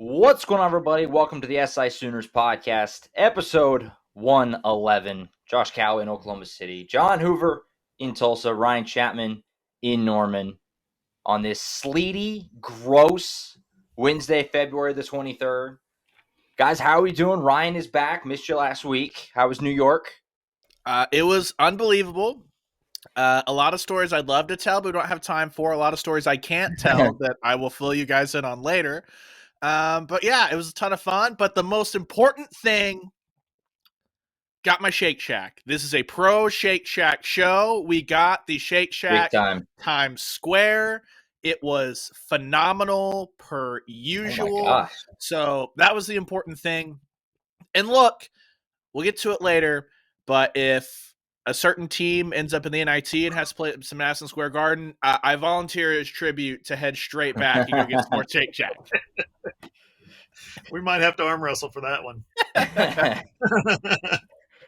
What's going on, everybody? Welcome to the SI Sooners podcast, episode 111. Josh Callaway in Oklahoma City, John Hoover in Tulsa, Ryan Chapman in Norman on this sleety, gross Wednesday, February the 23rd. Guys, how are we doing? Ryan is back. Missed you last week. How was New York? It was unbelievable. A lot of stories I'd love to tell, but we don't have time for. A lot of stories I can't tell that I will fill you guys in on later. But yeah, it was a ton of fun. But the most important thing, got my Shake Shack. This is a pro Shake Shack show. We got the Shake Shack Times Square. It was phenomenal per usual. Oh my gosh. So that was the important thing. And look, we'll get to it later, but if a certain team ends up in the NIT and has to play some Madison Square Garden, I volunteer as tribute to head straight back and go get some more Shake Shack. We might have to arm wrestle for that one.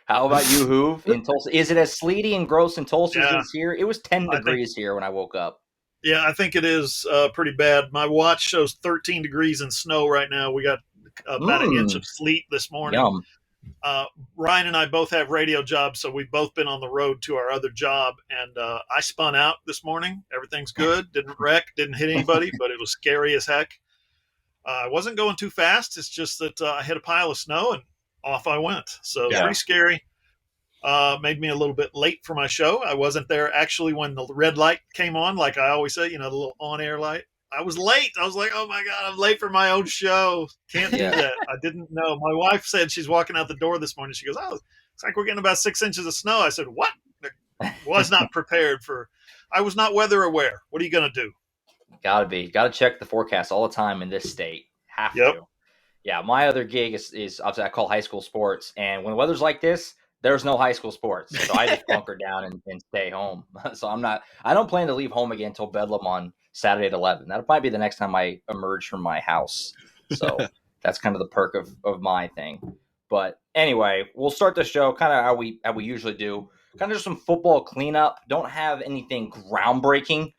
How about you, Hoove, in Tulsa? Is it as sleety and gross in Tulsa as it is here? It was 10 degrees here when I woke up. Yeah, I think it is pretty bad. My watch shows 13 degrees and snow right now. We got about an inch of sleet this morning. Yum. Ryan and I both have radio jobs, so we've both been on the road to our other job. And I spun out this morning. Everything's good. Didn't wreck, didn't hit anybody, but it was scary as heck. I wasn't going too fast. It's just that I hit a pile of snow and off I went. So pretty scary. Made me a little bit late for my show. I wasn't there actually when the red light came on, like I always say, the little on-air light. I was late. I was like, oh my God, I'm late for my own show. Can't do that. I didn't know. My wife said she's walking out the door this morning. She goes, oh, it's like we're getting about 6 inches of snow. I said, what? Was not prepared for. I was not weather aware. What are you going to do? Gotta be. Gotta check the forecast all the time in this state. Have to. Yeah, my other gig is obviously I call high school sports. And when the weather's like this, there's no high school sports. So I just bunker down and stay home. So I don't plan to leave home again until Bedlam on Saturday at 11. That might be the next time I emerge from my house. So that's kind of the perk of my thing. But anyway, we'll start the show kind of how we usually do. Kind of just some football cleanup. Don't have anything groundbreaking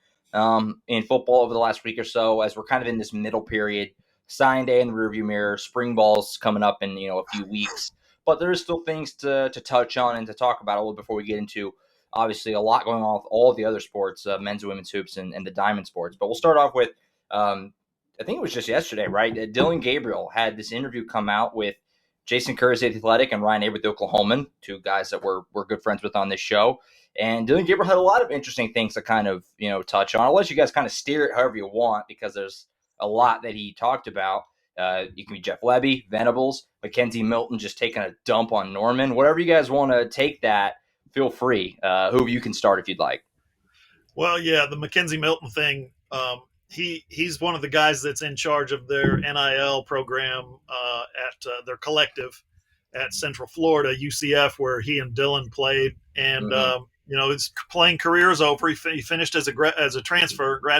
in football over the last week or so, as we're kind of in this middle period. Sign day in the rearview mirror. Spring ball's coming up in a few weeks. But there's still things to touch on and to talk about a little before we get into, obviously, a lot going on with all of the other sports, men's and women's hoops and the diamond sports. But we'll start off with, I think it was just yesterday, right? Dylan Gabriel had this interview come out with Jason Kersey at The Athletic and Ryan Avery, the Oklahoman, two guys that we're good friends with on this show. And Dylan Gabriel had a lot of interesting things to kind of, touch on. I'll let you guys kind of steer it however you want, because there's a lot that he talked about. You can be Jeff Lebby, Venables, Mackenzie Milton just taking a dump on Norman. Whatever you guys want to take that, feel free. Who you can start if you'd like. Well, yeah, the Mackenzie Milton thing, he's one of the guys that's in charge of their NIL program at their collective at Central Florida, UCF, where he and Dylan played. And, his playing career is over. He finished as a grad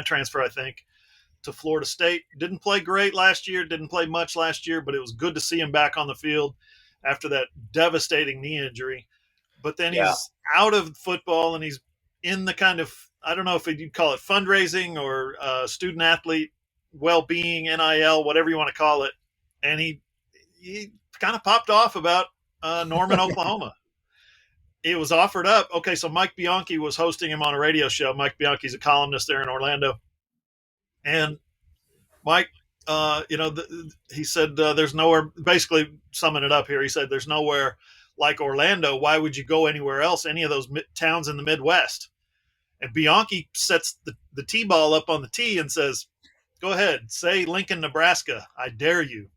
transfer, I think, to Florida State. Didn't play great last year, didn't play much last year, but it was good to see him back on the field after that devastating knee injury. But then he's out of football and he's in the kind of, I don't know if you'd call it fundraising or student athlete well-being, NIL, whatever you want to call it. And he kind of popped off about Norman, Oklahoma. It was offered up. Okay, so Mike Bianchi was hosting him on a radio show. Mike Bianchi's a columnist there in Orlando. And Mike, he said there's nowhere, basically summing it up here, he said there's nowhere like Orlando. Why would you go anywhere else, any of those towns in the Midwest? And Bianchi sets the T-ball up on the tee and says, go ahead, say Lincoln, Nebraska. I dare you.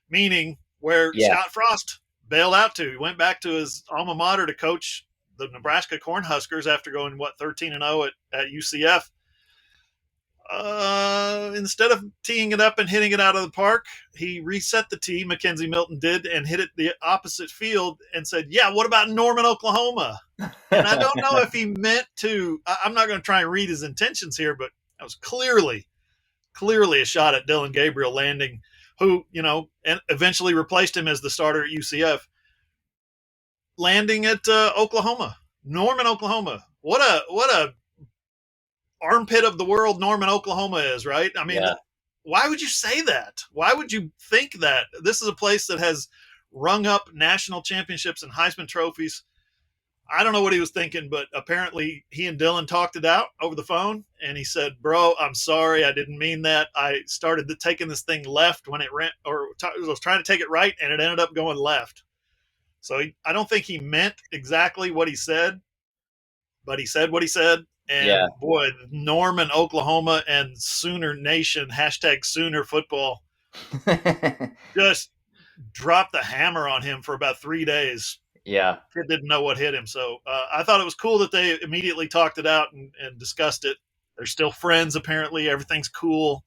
Meaning where Scott Frost bailed out to. He went back to his alma mater to coach the Nebraska Cornhuskers after going, 13-0 at UCF. Instead of teeing it up and hitting it out of the park, he reset the tee, Mackenzie Milton did, and hit it the opposite field and said, yeah, what about Norman, Oklahoma? And I don't know if he meant to, I'm not going to try and read his intentions here, but that was clearly a shot at Dylan Gabriel landing, who, and eventually replaced him as the starter at UCF, landing at Oklahoma, Norman, Oklahoma. What a armpit of the world Norman, Oklahoma is, right? I mean, why would you say that? Why would you think that? This is a place that has rung up national championships and Heisman trophies. I don't know what he was thinking, but apparently he and Dylan talked it out over the phone, and he said, "Bro, I'm sorry, I didn't mean that. I started taking this thing left when it ran, or was trying to take it right, and it ended up going left." So I don't think he meant exactly what he said, but he said what he said. And boy, Norman, Oklahoma, and Sooner Nation, #Sooner football, just dropped the hammer on him for about 3 days. Yeah. Kid didn't know what hit him. So I thought it was cool that they immediately talked it out and discussed it. They're still friends, apparently. Everything's cool.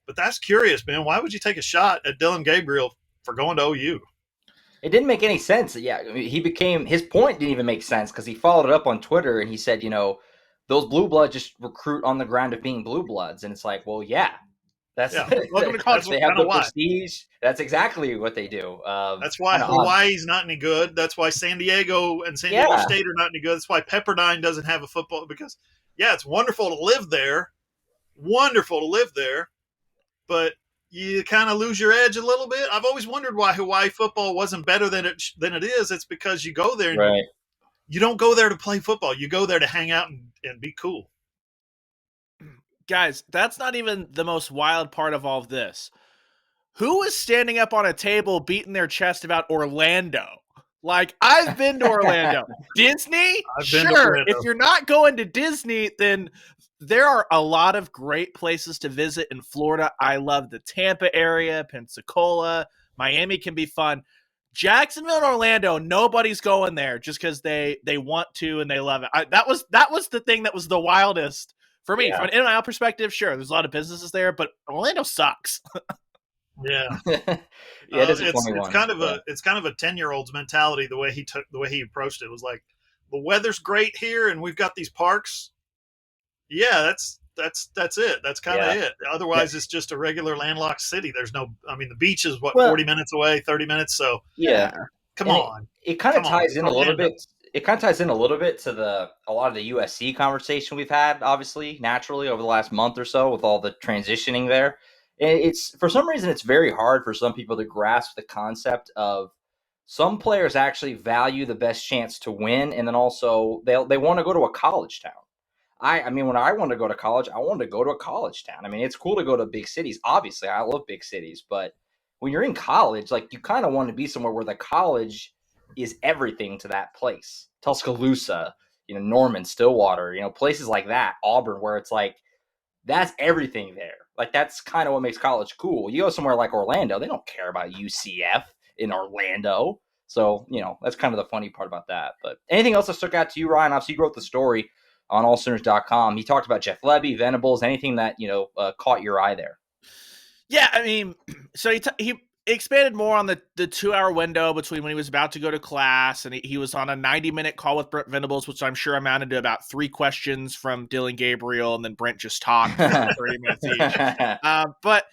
But that's curious, man. Why would you take a shot at Dillon Gabriel for going to OU? It didn't make any sense. Yeah, I mean, his point didn't even make sense because he followed it up on Twitter and he said, those blue bloods just recruit on the ground of being blue bloods. And it's like, well, yeah. Welcome to college. They have the prestige. That's exactly what they do. That's why Hawaii's not any good. That's why San Diego and San Diego State are not any good. That's why Pepperdine doesn't have a football because, it's wonderful to live there. Wonderful to live there. But you kind of lose your edge a little bit. I've always wondered why Hawaii football wasn't better than it is. It's because you go there and you don't go there to play football. You go there to hang out and be cool. Guys, that's not even the most wild part of all of this. Who is standing up on a table beating their chest about Orlando? Like, I've been to Orlando. Disney? Sure. If you're not going to Disney, then there are a lot of great places to visit in Florida. I love the Tampa area, Pensacola. Miami can be fun. Jacksonville and Orlando, nobody's going there just because they want to and they love it. That was the thing that was the wildest. For me, from an NIL perspective, sure, there's a lot of businesses there, but Orlando sucks. Yeah, it's kind of a 10-year-old's mentality. The way he approached it was like, the weather's great here, and we've got these parks. Yeah, that's it. That's kind of it. Otherwise, it's just a regular landlocked city. There's no. I mean, the beach is 40 minutes away, 30 minutes. So come on. It kind of ties in a little bit. It kind of ties in a little bit to a lot of the USC conversation we've had, obviously, naturally, over the last month or so with all the transitioning there. And it's, for some reason, it's very hard for some people to grasp the concept of some players actually value the best chance to win, and then also they want to go to a college town. I mean, when I wanted to go to college, I wanted to go to a college town. I mean, it's cool to go to big cities. Obviously, I love big cities, but when you're in college, like, you kind of want to be somewhere where the college is everything to that place. Tuscaloosa, Norman, Stillwater, places like that, Auburn, where it's like, that's everything there. Like, that's kind of what makes college cool. You go somewhere like Orlando, they don't care about UCF in Orlando. So, that's kind of the funny part about that. But anything else that stuck out to you, Ryan? Obviously, you wrote the story on allsooners.com. He talked about Jeff Lebby, Venables, anything that, caught your eye there. Yeah, I mean, so he expanded more on the 2-hour window between when he was about to go to class, and he was on a 90-minute call with Brent Venables, which I'm sure amounted to about 3 questions from Dillon Gabriel, and then Brent just talked for 30 minutes each. But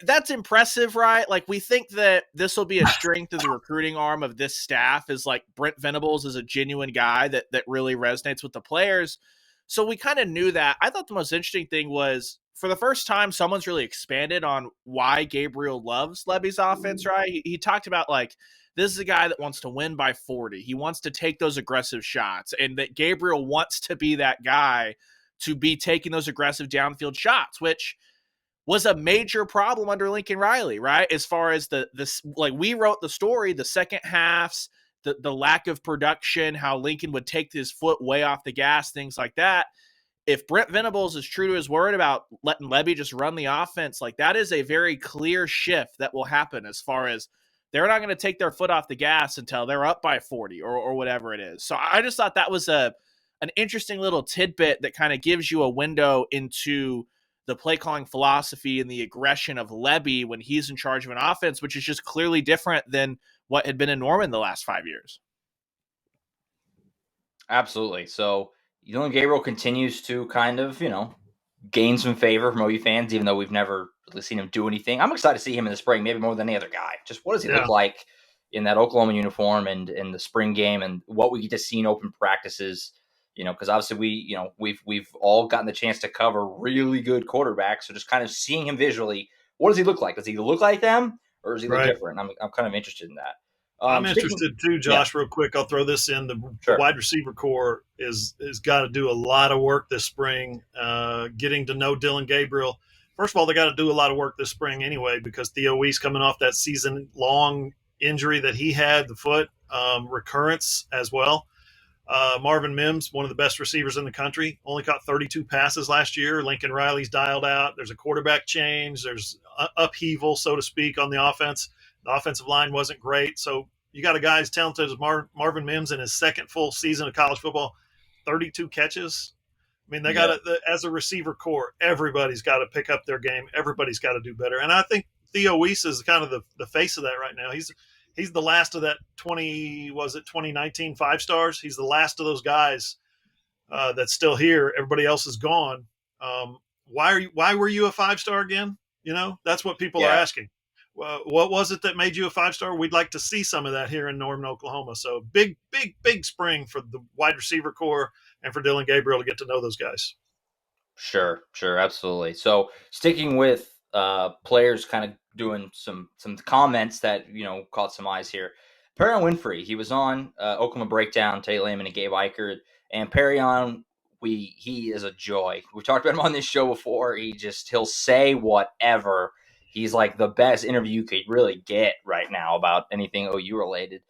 that's impressive, right? Like, we think that this will be a strength of the recruiting arm of this staff, is like Brent Venables is a genuine guy that really resonates with the players. So we kind of knew that. I thought the most interesting thing was, for the first time, someone's really expanded on why Gabriel loves Lebby's offense, right? He talked about, like, this is a guy that wants to win by 40. He wants to take those aggressive shots, and that Gabriel wants to be that guy to be taking those aggressive downfield shots, which was a major problem under Lincoln Riley, right? As far as like, we wrote the story, the second halves, the lack of production, how Lincoln would take his foot way off the gas, things like that. If Brent Venables is true to his word about letting Lebby just run the offense, like, that is a very clear shift that will happen, as far as they're not going to take their foot off the gas until they're up by 40 or whatever it is. So I just thought that was an interesting little tidbit that kind of gives you a window into the play calling philosophy and the aggression of Lebby when he's in charge of an offense, which is just clearly different than what had been in Norman the last 5 years. Absolutely. So Dillon Gabriel continues to kind of, gain some favor from OU fans, even though we've never really seen him do anything. I'm excited to see him in the spring, maybe more than any other guy. Just what does he look like in that Oklahoma uniform and in the spring game, and what we get to see in open practices, because obviously we've all gotten the chance to cover really good quarterbacks. So just kind of seeing him visually what does he look like? Does he look like them, or does he look Right. different? I'm kind of interested in that. I'm interested too, Josh. Real quick, I'll throw this in. The wide receiver core is got to do a lot of work this spring. Getting to know Dylan Gabriel. First of all, they got to do a lot of work this spring anyway, because Theo Weiss coming off that season-long injury that he had, the foot recurrence as well. Marvin Mims, one of the best receivers in the country, only caught 32 passes last year. Lincoln Riley's dialed out. There's a quarterback change. There's upheaval, so to speak, on the offense. The offensive line wasn't great. So you got a guy as talented as Marvin Mims in his second full season of college football, 32 catches. I mean, they got to, as a receiver core, everybody's got to pick up their game. Everybody's got to do better. And I think Theo Weiss is kind of the face of that right now. He's the last of that 2019 five stars. He's the last of those guys that's still here. Everybody else is gone. Why were you a 5-star again? That's what people are asking. What was it that made you a 5-star? We'd like to see some of that here in Norman, Oklahoma. So big spring for the wide receiver core and for Dylan Gabriel to get to know those guys. Sure, absolutely. So sticking with players kind of doing some comments that, caught some eyes here. Perrion Winfrey, he was on Oklahoma Breakdown, Tate Lehman and Gabe Eichert. And Perrion, he is a joy. We've talked about him on this show before. He'll say whatever. He's like the best interview you could really get right now about anything OU related.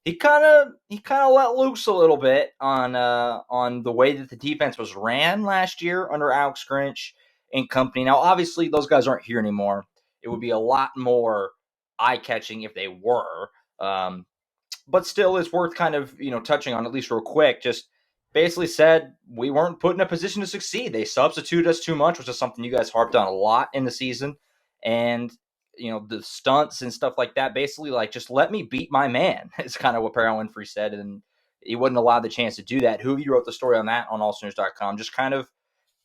He kind of let loose a little bit on the way that the defense was ran last year under Alex Grinch and company. Now, obviously, those guys aren't here anymore. It would be a lot more eye-catching if they were. But still, it's worth kind of touching on at least real quick. Just basically said we weren't put in a position to succeed. They substituted us too much, which is something you guys harped on a lot in the season. And the stunts and stuff like that, basically like, just let me beat my man. It's kind of what Perrion Winfrey said. And he wasn't allowed the chance to do that. Hoover wrote the story on that on allsooners.com. Just kind of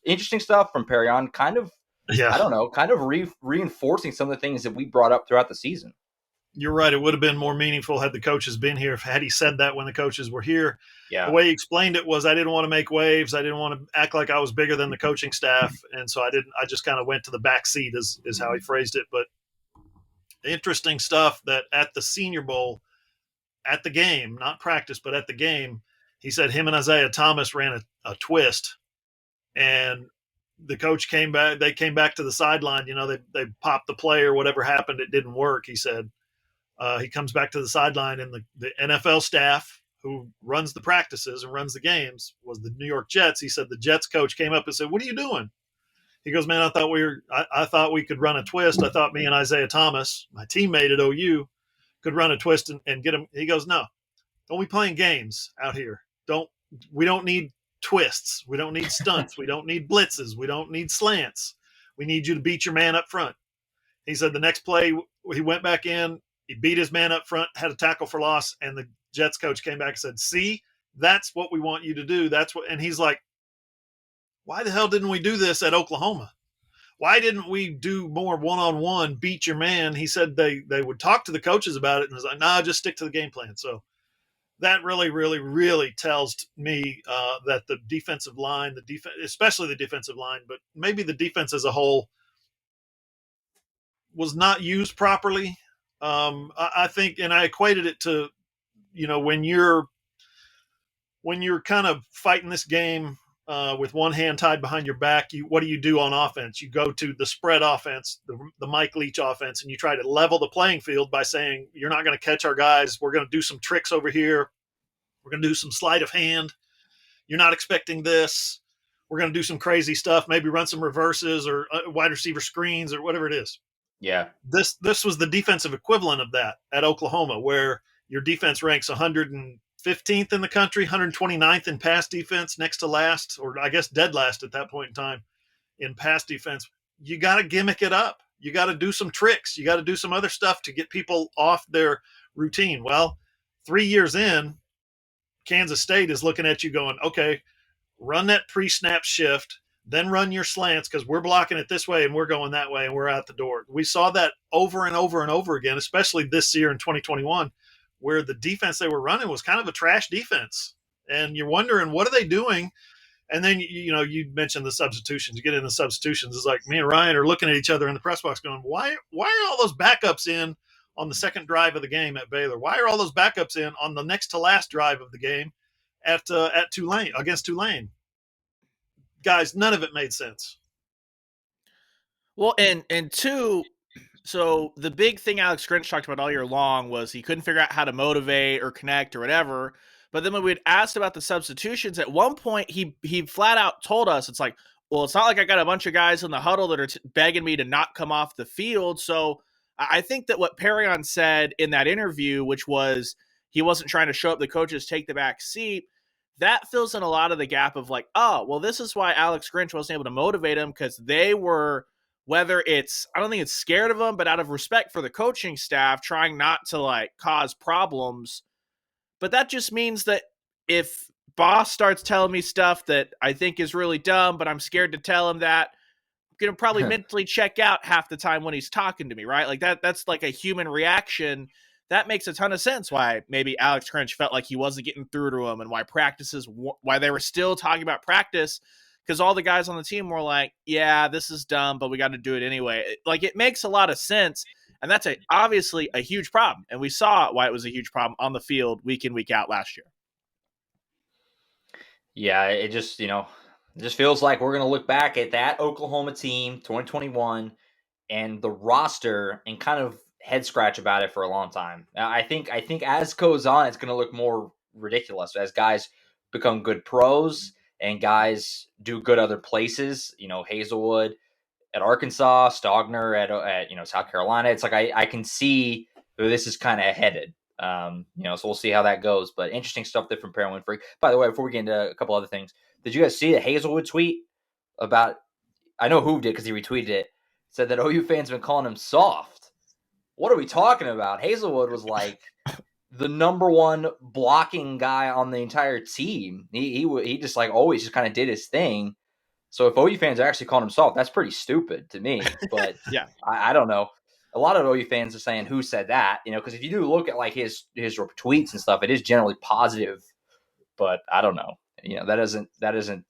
interesting stuff from Perrion, kind of, I don't know, kind of reinforcing some of the things that we brought up throughout the season. You're right. It would have been more meaningful had the coaches been here, had he said that when the coaches were here. Yeah. The way he explained it was, I didn't want to make waves. I didn't want to act like I was bigger than the coaching staff. And so I just kind of went to the back seat is how he phrased it. But interesting stuff that at the Senior Bowl, at the game, not practice, but at the game, he said him and Isaiah Thomas ran a twist, and the coach came back. They came back to the sideline. They popped the play or whatever happened. It didn't work. He said he comes back to the sideline, and the NFL staff who runs the practices and runs the games was the New York Jets. He said the Jets coach came up and said, "What are you doing?" He goes, "Man, I thought we could run a twist. I thought me and Isaiah Thomas, my teammate at OU, could run a twist and get him." He goes, "No, don't be playing games out here. We don't need twists. We don't need stunts. We don't need blitzes. We don't need slants. We need you to beat your man up front." He said the next play, he went back in, he beat his man up front, had a tackle for loss, and the Jets coach came back and said, "See, that's what we want you to do. That's what," and he's like, "Why the hell didn't we do this at Oklahoma? Why didn't we do more one-on-one, beat your man?" He said they would talk to the coaches about it, and was like, "Nah, just stick to the game plan." So that really, really, really tells me that the defensive line, especially the defensive line, but maybe the defense as a whole, was not used properly. I think, and I equated it to, when you're kind of fighting this game with one hand tied behind your back, what do you do on offense? You go to the spread offense, the Mike Leach offense, and you try to level the playing field by saying, "You're not going to catch our guys. We're going to do some tricks over here. We're going to do some sleight of hand. You're not expecting this. We're going to do some crazy stuff, maybe run some reverses or wide receiver screens or whatever it is." Yeah. This was the defensive equivalent of that at Oklahoma, where your defense ranks 115th in the country, 129th in pass defense, next to last, or I guess dead last at that point in time in pass defense. You got to gimmick it up. You got to do some tricks. You got to do some other stuff to get people off their routine. Well, 3 years in, Kansas State is looking at you going, "Okay, run that pre-snap shift, then run your slants because we're blocking it this way and we're going that way and we're out the door." We saw that over and over and over again, especially this year in 2021, where the defense they were running was kind of a trash defense. And you're wondering, what are they doing And then, you mentioned the substitutions. You get in the substitutions. It's like me and Ryan are looking at each other in the press box going, why are all those backups in on the second drive of the game at Baylor? Why are all those backups in on the next to last drive of the game at Tulane, against Tulane? Guys, none of it made sense. Well, and two, so the big thing Alex Grinch talked about all year long was he couldn't figure out how to motivate or connect or whatever. But then when we'd asked about the substitutions, at one point he flat out told us, it's like, well, it's not like I got a bunch of guys in the huddle that are begging me to not come off the field. So I think that what Perrion said in that interview, which was he wasn't trying to show up the coaches, take the back seat, that fills in a lot of the gap of like, oh, well, this is why Alex Grinch wasn't able to motivate him, because they were, whether it's, I don't think it's scared of them, but out of respect for the coaching staff, trying not to like cause problems. But that just means that if boss starts telling me stuff that I think is really dumb, but I'm scared to tell him that, I'm going to probably mentally check out half the time when he's talking to me, right? Like that's like a human reaction. That makes a ton of sense why maybe Alex Grinch felt like he wasn't getting through to him, and why they were still talking about practice, because all the guys on the team were like, yeah, this is dumb, but we got to do it anyway. Like, it makes a lot of sense. And that's obviously a huge problem. And we saw why it was a huge problem on the field week in, week out last year. Yeah, it just feels like we're going to look back at that Oklahoma team, 2021, and the roster and kind of head scratch about it for a long time. I think as goes on, it's going to look more ridiculous as guys become good pros and guys do good other places. Hazelwood at Arkansas, Stogner at South Carolina. It's like I can see where this is kind of headed. So we'll see how that goes. But interesting stuff there from Perrin Winfrey. By the way, before we get into a couple other things, did you guys see the Hazelwood tweet about? I know Hoover did because he retweeted it. Said that OU fans have been calling him soft. What are we talking about? Hazelwood was like the number one blocking guy on the entire team. He just like always just kind of did his thing. So if OU fans are actually calling him soft, that's pretty stupid to me. But yeah, I don't know. A lot of OU fans are saying who said that, because if you do look at like his tweets and stuff, it is generally positive. But I don't know. That isn't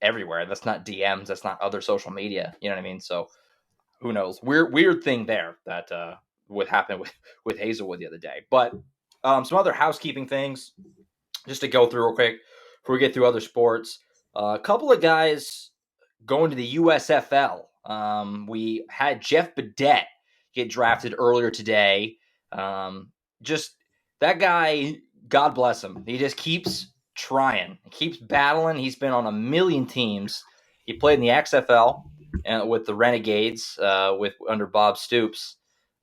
everywhere. That's not DMs. That's not other social media. You know what I mean? So who knows? Weird thing there that what happened with Hazelwood the other day. But some other housekeeping things just to go through real quick before we get through other sports. A couple of guys going to the USFL. We had Jeff Badette get drafted earlier today. Just that guy, God bless him. He just keeps trying. He keeps battling. He's been on a million teams. He played in the XFL with the Renegades under Bob Stoops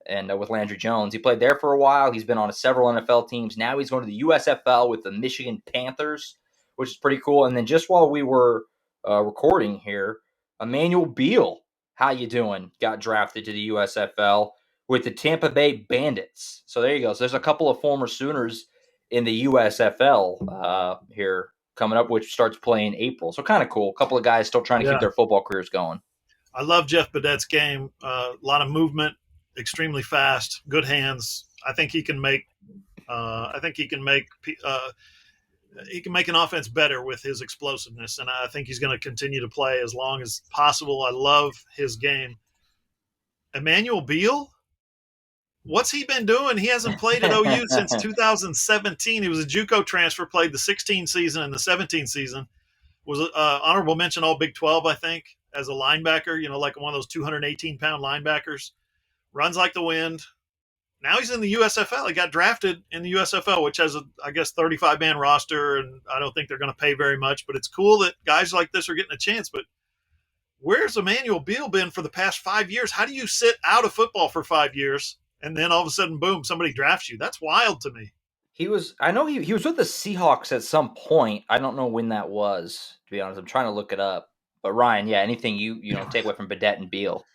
and with Landry Jones. He played there for a while. He's been on several NFL teams. Now he's going to the USFL with the Michigan Panthers, which is pretty cool. And then just while we were recording here, Emmanuel Beal, how you doing? Got drafted to the USFL with the Tampa Bay Bandits. So there you go. So there's a couple of former Sooners in the USFL here coming up, which starts playing April. So kind of cool. A couple of guys still trying to keep their football careers going. I love Jeff Badette's game. A lot of movement, extremely fast, good hands. I think he can make. He can make an offense better with his explosiveness, and I think he's going to continue to play as long as possible. I love his game. Emmanuel Beal, what's he been doing? He hasn't played at OU since 2017. He was a JUCO transfer, played the 16 season and the 17 season. Was honorable mention All Big 12, I think, as a linebacker, like one of those 218-pound linebackers. Runs like the wind. Now he's in the USFL. He got drafted in the USFL, which has a, 35-man roster, and I don't think they're going to pay very much. But it's cool that guys like this are getting a chance. But where's Emmanuel Beal been for the past 5 years? How do you sit out of football for 5 years, and then all of a sudden, boom, somebody drafts you? That's wild to me. I know he was with the Seahawks at some point. I don't know when that was, to be honest. I'm trying to look it up. But Ryan, yeah, anything you take away from Badette and Beal?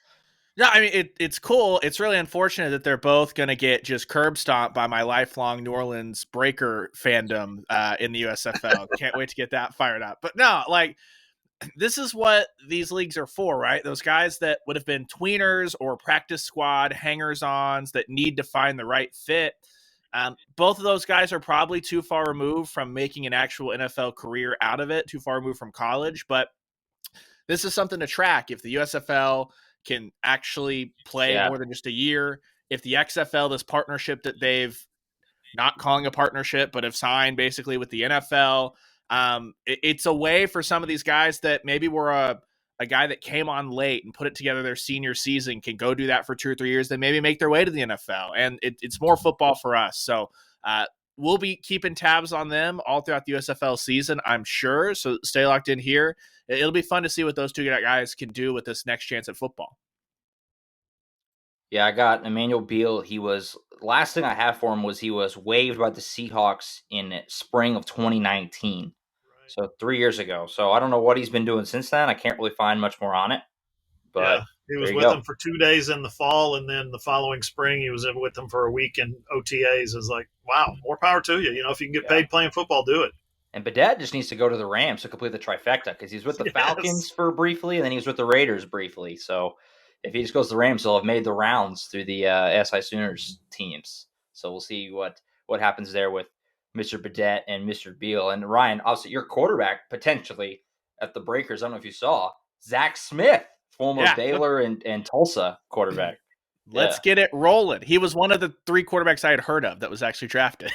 No, I mean, it's cool. It's really unfortunate that they're both going to get just curb stomped by my lifelong New Orleans Breaker fandom in the USFL. Can't wait to get that fired up. But no, like, this is what these leagues are for, right? Those guys that would have been tweeners or practice squad hangers-ons that need to find the right fit. Both of those guys are probably too far removed from making an actual NFL career out of it, too far removed from college, but this is something to track. If the USFL can actually play more than just a year, if the XFL, this partnership that they've not calling a partnership, but have signed basically with the NFL, it's a way for some of these guys that maybe were a guy that came on late and put it together their senior season, can go do that for 2 or 3 years, then maybe make their way to the NFL. And it's more football for us. So we'll be keeping tabs on them all throughout the USFL season, I'm sure. So stay locked in here. It'll be fun to see what those two guys can do with this next chance at football. Yeah, I got Emmanuel Beal. Last thing I have for him was he was waived by the Seahawks in spring of 2019. Right. So 3 years ago. So I don't know what he's been doing since then. I can't really find much more on it. But he was with them for 2 days in the fall, and then the following spring he was with them for a week in OTAs. It's like, wow, more power to you. If you can get paid playing football, do it. And Badette just needs to go to the Rams to complete the trifecta, because he's with the Falcons for briefly, and then he was with the Raiders briefly. So if he just goes to the Rams, he'll have made the rounds through the SI Sooners teams. So we'll see what happens there with Mr. Badette and Mr. Beal. And Ryan, obviously your quarterback potentially at the Breakers, I don't know if you saw, Zach Smith, former Baylor and Tulsa quarterback. Let's get it rolling. He was one of the 3 quarterbacks I had heard of that was actually drafted.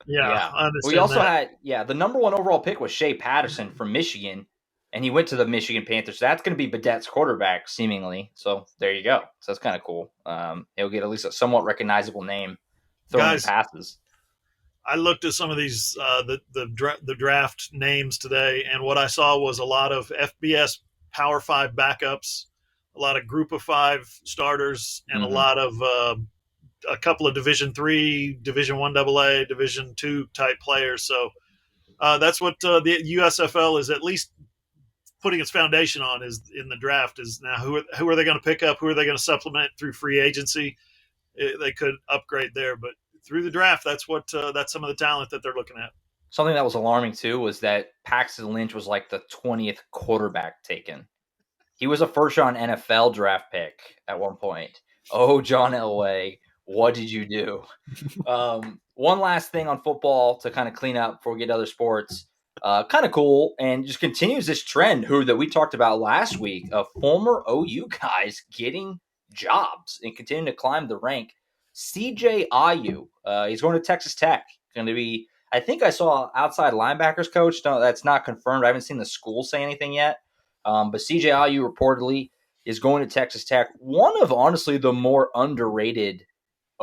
We also had the number 1 overall pick was Shea Patterson from Michigan, and he went to the Michigan Panthers. So that's going to be Badette's quarterback, seemingly. So there you go. So that's kind of cool. He'll get at least a somewhat recognizable name throwing passes. I looked at some of these the draft names today, and what I saw was a lot of FBS Power 5 backups, a lot of Group of 5 starters, and a lot of a couple of Division III, Division I AA, Division II type players. So that's what the USFL is at least putting its foundation on, is in the draft, is now who are they going to pick up? Who are they going to supplement through free agency? They could upgrade there, but through the draft, that's some of the talent that they're looking at. Something that was alarming too was that Paxton Lynch was like the 20th quarterback taken. He was a first-round NFL draft pick at one point. Oh, John Elway, what did you do? One last thing on football to kind of clean up before we get to other sports. Kind of cool, and just continues this trend that we talked about last week of former OU guys getting jobs and continuing to climb the rank. CJ Ayu, he's going to Texas Tech. Going to be, I think I saw outside linebackers coach. No, that's not confirmed. I haven't seen the school say anything yet. But CJ Ayu reportedly is going to Texas Tech. One of, honestly, the more underrated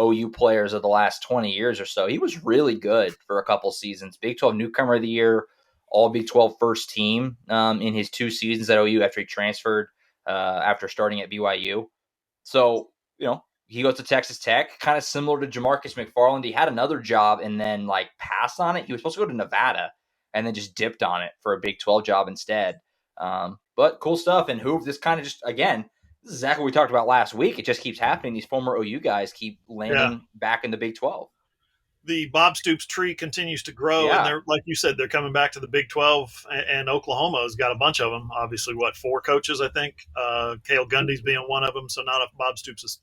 OU players of the last 20 years or so. He was really good for a couple seasons. Big 12 Newcomer of the Year, All Big 12 first team in his 2 seasons at OU after he transferred after starting at BYU. So, he goes to Texas Tech, kind of similar to Jamarcus McFarland. He had another job and then passed on it. He was supposed to go to Nevada and then just dipped on it for a Big 12 job instead. But cool stuff. And Hoover, this kind of just, again, this is exactly what we talked about last week. It just keeps happening. These former OU guys keep landing back in the Big 12. The Bob Stoops tree continues to grow, and they're, like you said, they're coming back to the Big 12, and Oklahoma's got a bunch of them. Obviously, 4 coaches, I think. Cale Gundy's being one of them, so not a Bob Stoops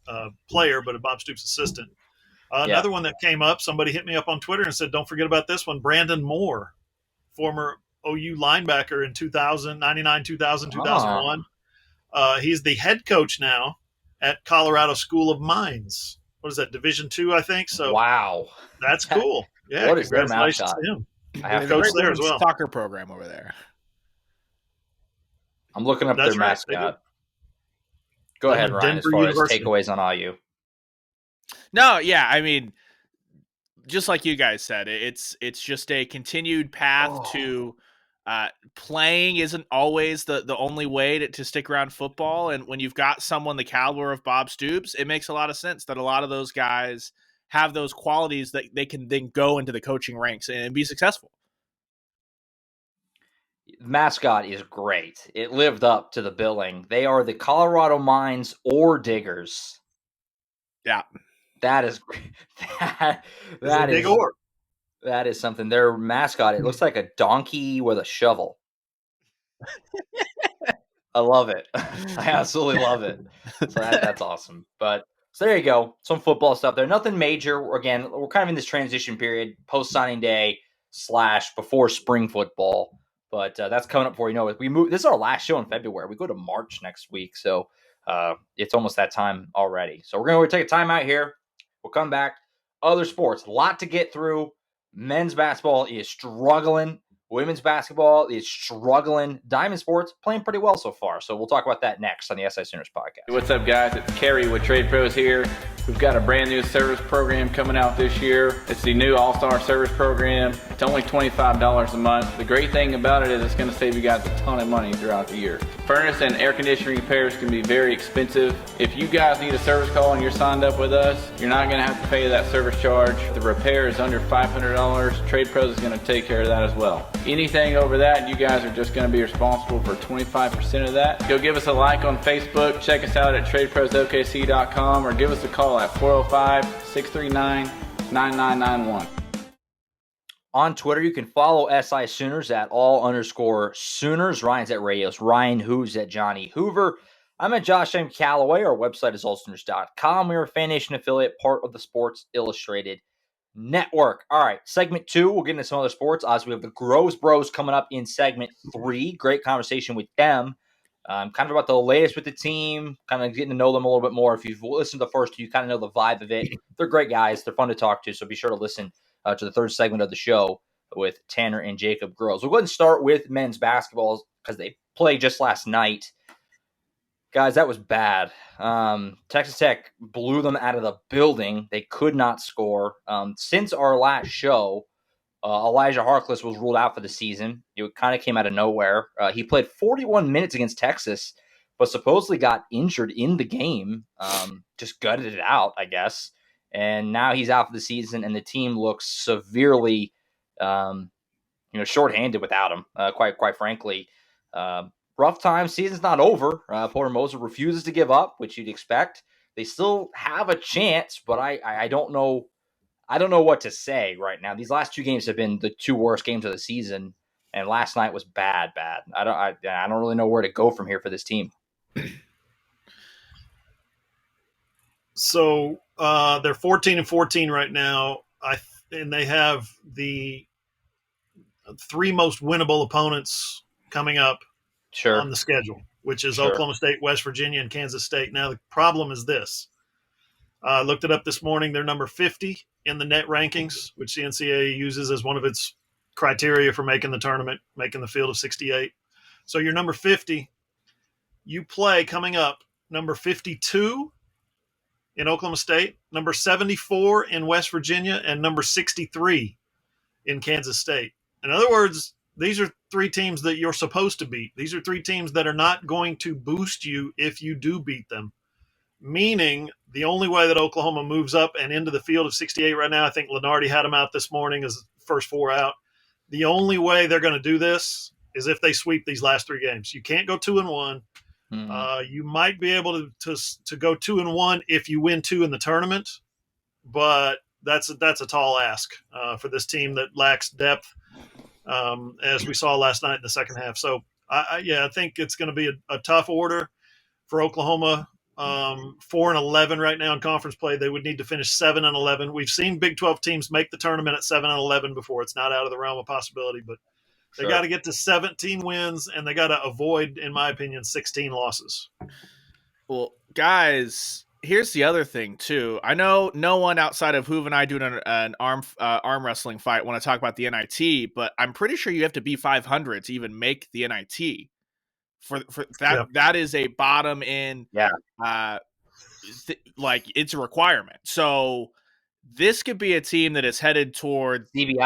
player, but a Bob Stoops assistant. Another one that came up, somebody hit me up on Twitter and said, don't forget about this one, Brandon Moore, former OU linebacker in 2000, 99, 2000, 2001. He's the head coach now at Colorado School of Mines. What is that, Division II, I think? So wow, that's cool. Yeah, what is congratulations to him. I have coach there as well. Soccer program over there. I'm looking up their mascot. Go ahead, Ryan, as far as takeaways on IU. No, yeah, I mean, just like you guys said, it's just a continued path to playing isn't always the only way to stick around football. And when you've got someone the caliber of Bob Stoops, it makes a lot of sense that a lot of those guys have those qualities that they can then go into the coaching ranks and be successful. The mascot is great. It lived up to the billing. They are the Colorado Mines ore diggers. Yeah. That is big ore. That is something. Their mascot, it looks like a donkey with a shovel. I love it. I absolutely love it. So that's awesome. But So there you go. Some football stuff there. Nothing major. Again, we're kind of in this transition period, post-signing day / before spring football. But that's coming up for you know. We move. This is our last show in February. We go to March next week, so it's almost that time already. So we're going to take a time out here. We'll come back. Other sports, a lot to get through. Men's basketball is struggling. Women's basketball is struggling. Diamond Sports playing pretty well so far. So we'll talk about that next on the SI Sooners podcast. What's up, guys? It's Kerry with Trade Pros here. We've got a brand new service program coming out this year. It's the new All-Star Service Program. It's only $25 a month. The great thing about it is it's going to save you guys a ton of money throughout the year. Furnace and air conditioning repairs can be very expensive. If you guys need a service call and you're signed up with us, you're not going to have to pay that service charge. The repair is under $500. Trade Pros is going to take care of that as well. Anything over that, you guys are just going to be responsible for 25% of that. Go give us a like on Facebook. Check us out at tradeprosokc.com or give us a call at 405-639-9991. On Twitter, you can follow SI Sooners at @all_Sooners. Ryan's at Rayos. Ryan Hooves at Johnny Hoover. I'm at Josh Callaway. Our website is allsooners.com. We're a Fan Nation affiliate, part of the Sports Illustrated Network. All right, segment 2. We'll get into some other sports. Obviously, we have the Gross Bros coming up in segment 3. Great conversation with them. Kind of about the latest with the team, kind of getting to know them a little bit more. If you've listened to the first two, you kind of know the vibe of it. They're great guys. They're fun to talk to, so be sure to listen to the third segment of the show with Tanner and Jacob Groves. We'll go ahead and start with men's basketball because they played just last night. Guys, that was bad. Texas Tech blew them out of the building. They could not score. Since our last show, Elijah Harkless was ruled out for the season. It kind of came out of nowhere. He played 41 minutes against Texas, but supposedly got injured in the game. Just gutted it out, I guess. And now he's out for the season, and the team looks severely, shorthanded without him. Quite frankly, rough time. Season's not over. Porter Moser refuses to give up, which you'd expect. They still have a chance, but I don't know. I don't know what to say right now. These last 2 games have been the 2 worst games of the season, and last night was bad. I don't really know where to go from here for this team. So they're 14-14 right now, and they have the 3 most winnable opponents coming up on the schedule, which is Oklahoma State, West Virginia, and Kansas State. Now the problem is this. I looked it up this morning. They're number 50 in the net rankings, which the NCAA uses as one of its criteria for making the tournament, making the field of 68. So you're number 50. You play coming up number 52 in Oklahoma State, number 74 in West Virginia, and number 63 in Kansas State. In other words, these are 3 teams that you're supposed to beat. These are 3 teams that are not going to boost you if you do beat them. Meaning the only way that Oklahoma moves up and into the field of 68 right now, I think Lenardi had them out this morning as first 4 out. The only way they're going to do this is if they sweep these last 3 games. You can't go 2-1. You might be able to go 2-1 if you win 2 in the tournament, but that's a tall ask for this team that lacks depth, as we saw last night in the second half. So I think it's going to be a tough order for Oklahoma. 4-11 right now in conference play. They would need to finish 7-11. We've seen Big 12 teams make the tournament at 7-11 before. It's not out of the realm of possibility, but they got to get to 17 wins, and they got to avoid, in my opinion, 16 losses. Well, guys, here's the other thing too. I know no one outside of Hoove and I doing an arm wrestling fight want to talk about the NIT, but I'm pretty sure you have to be 500 to even make the NIT. For that, that is a bottom in. Like it's a requirement. So this could be a team that is headed toward the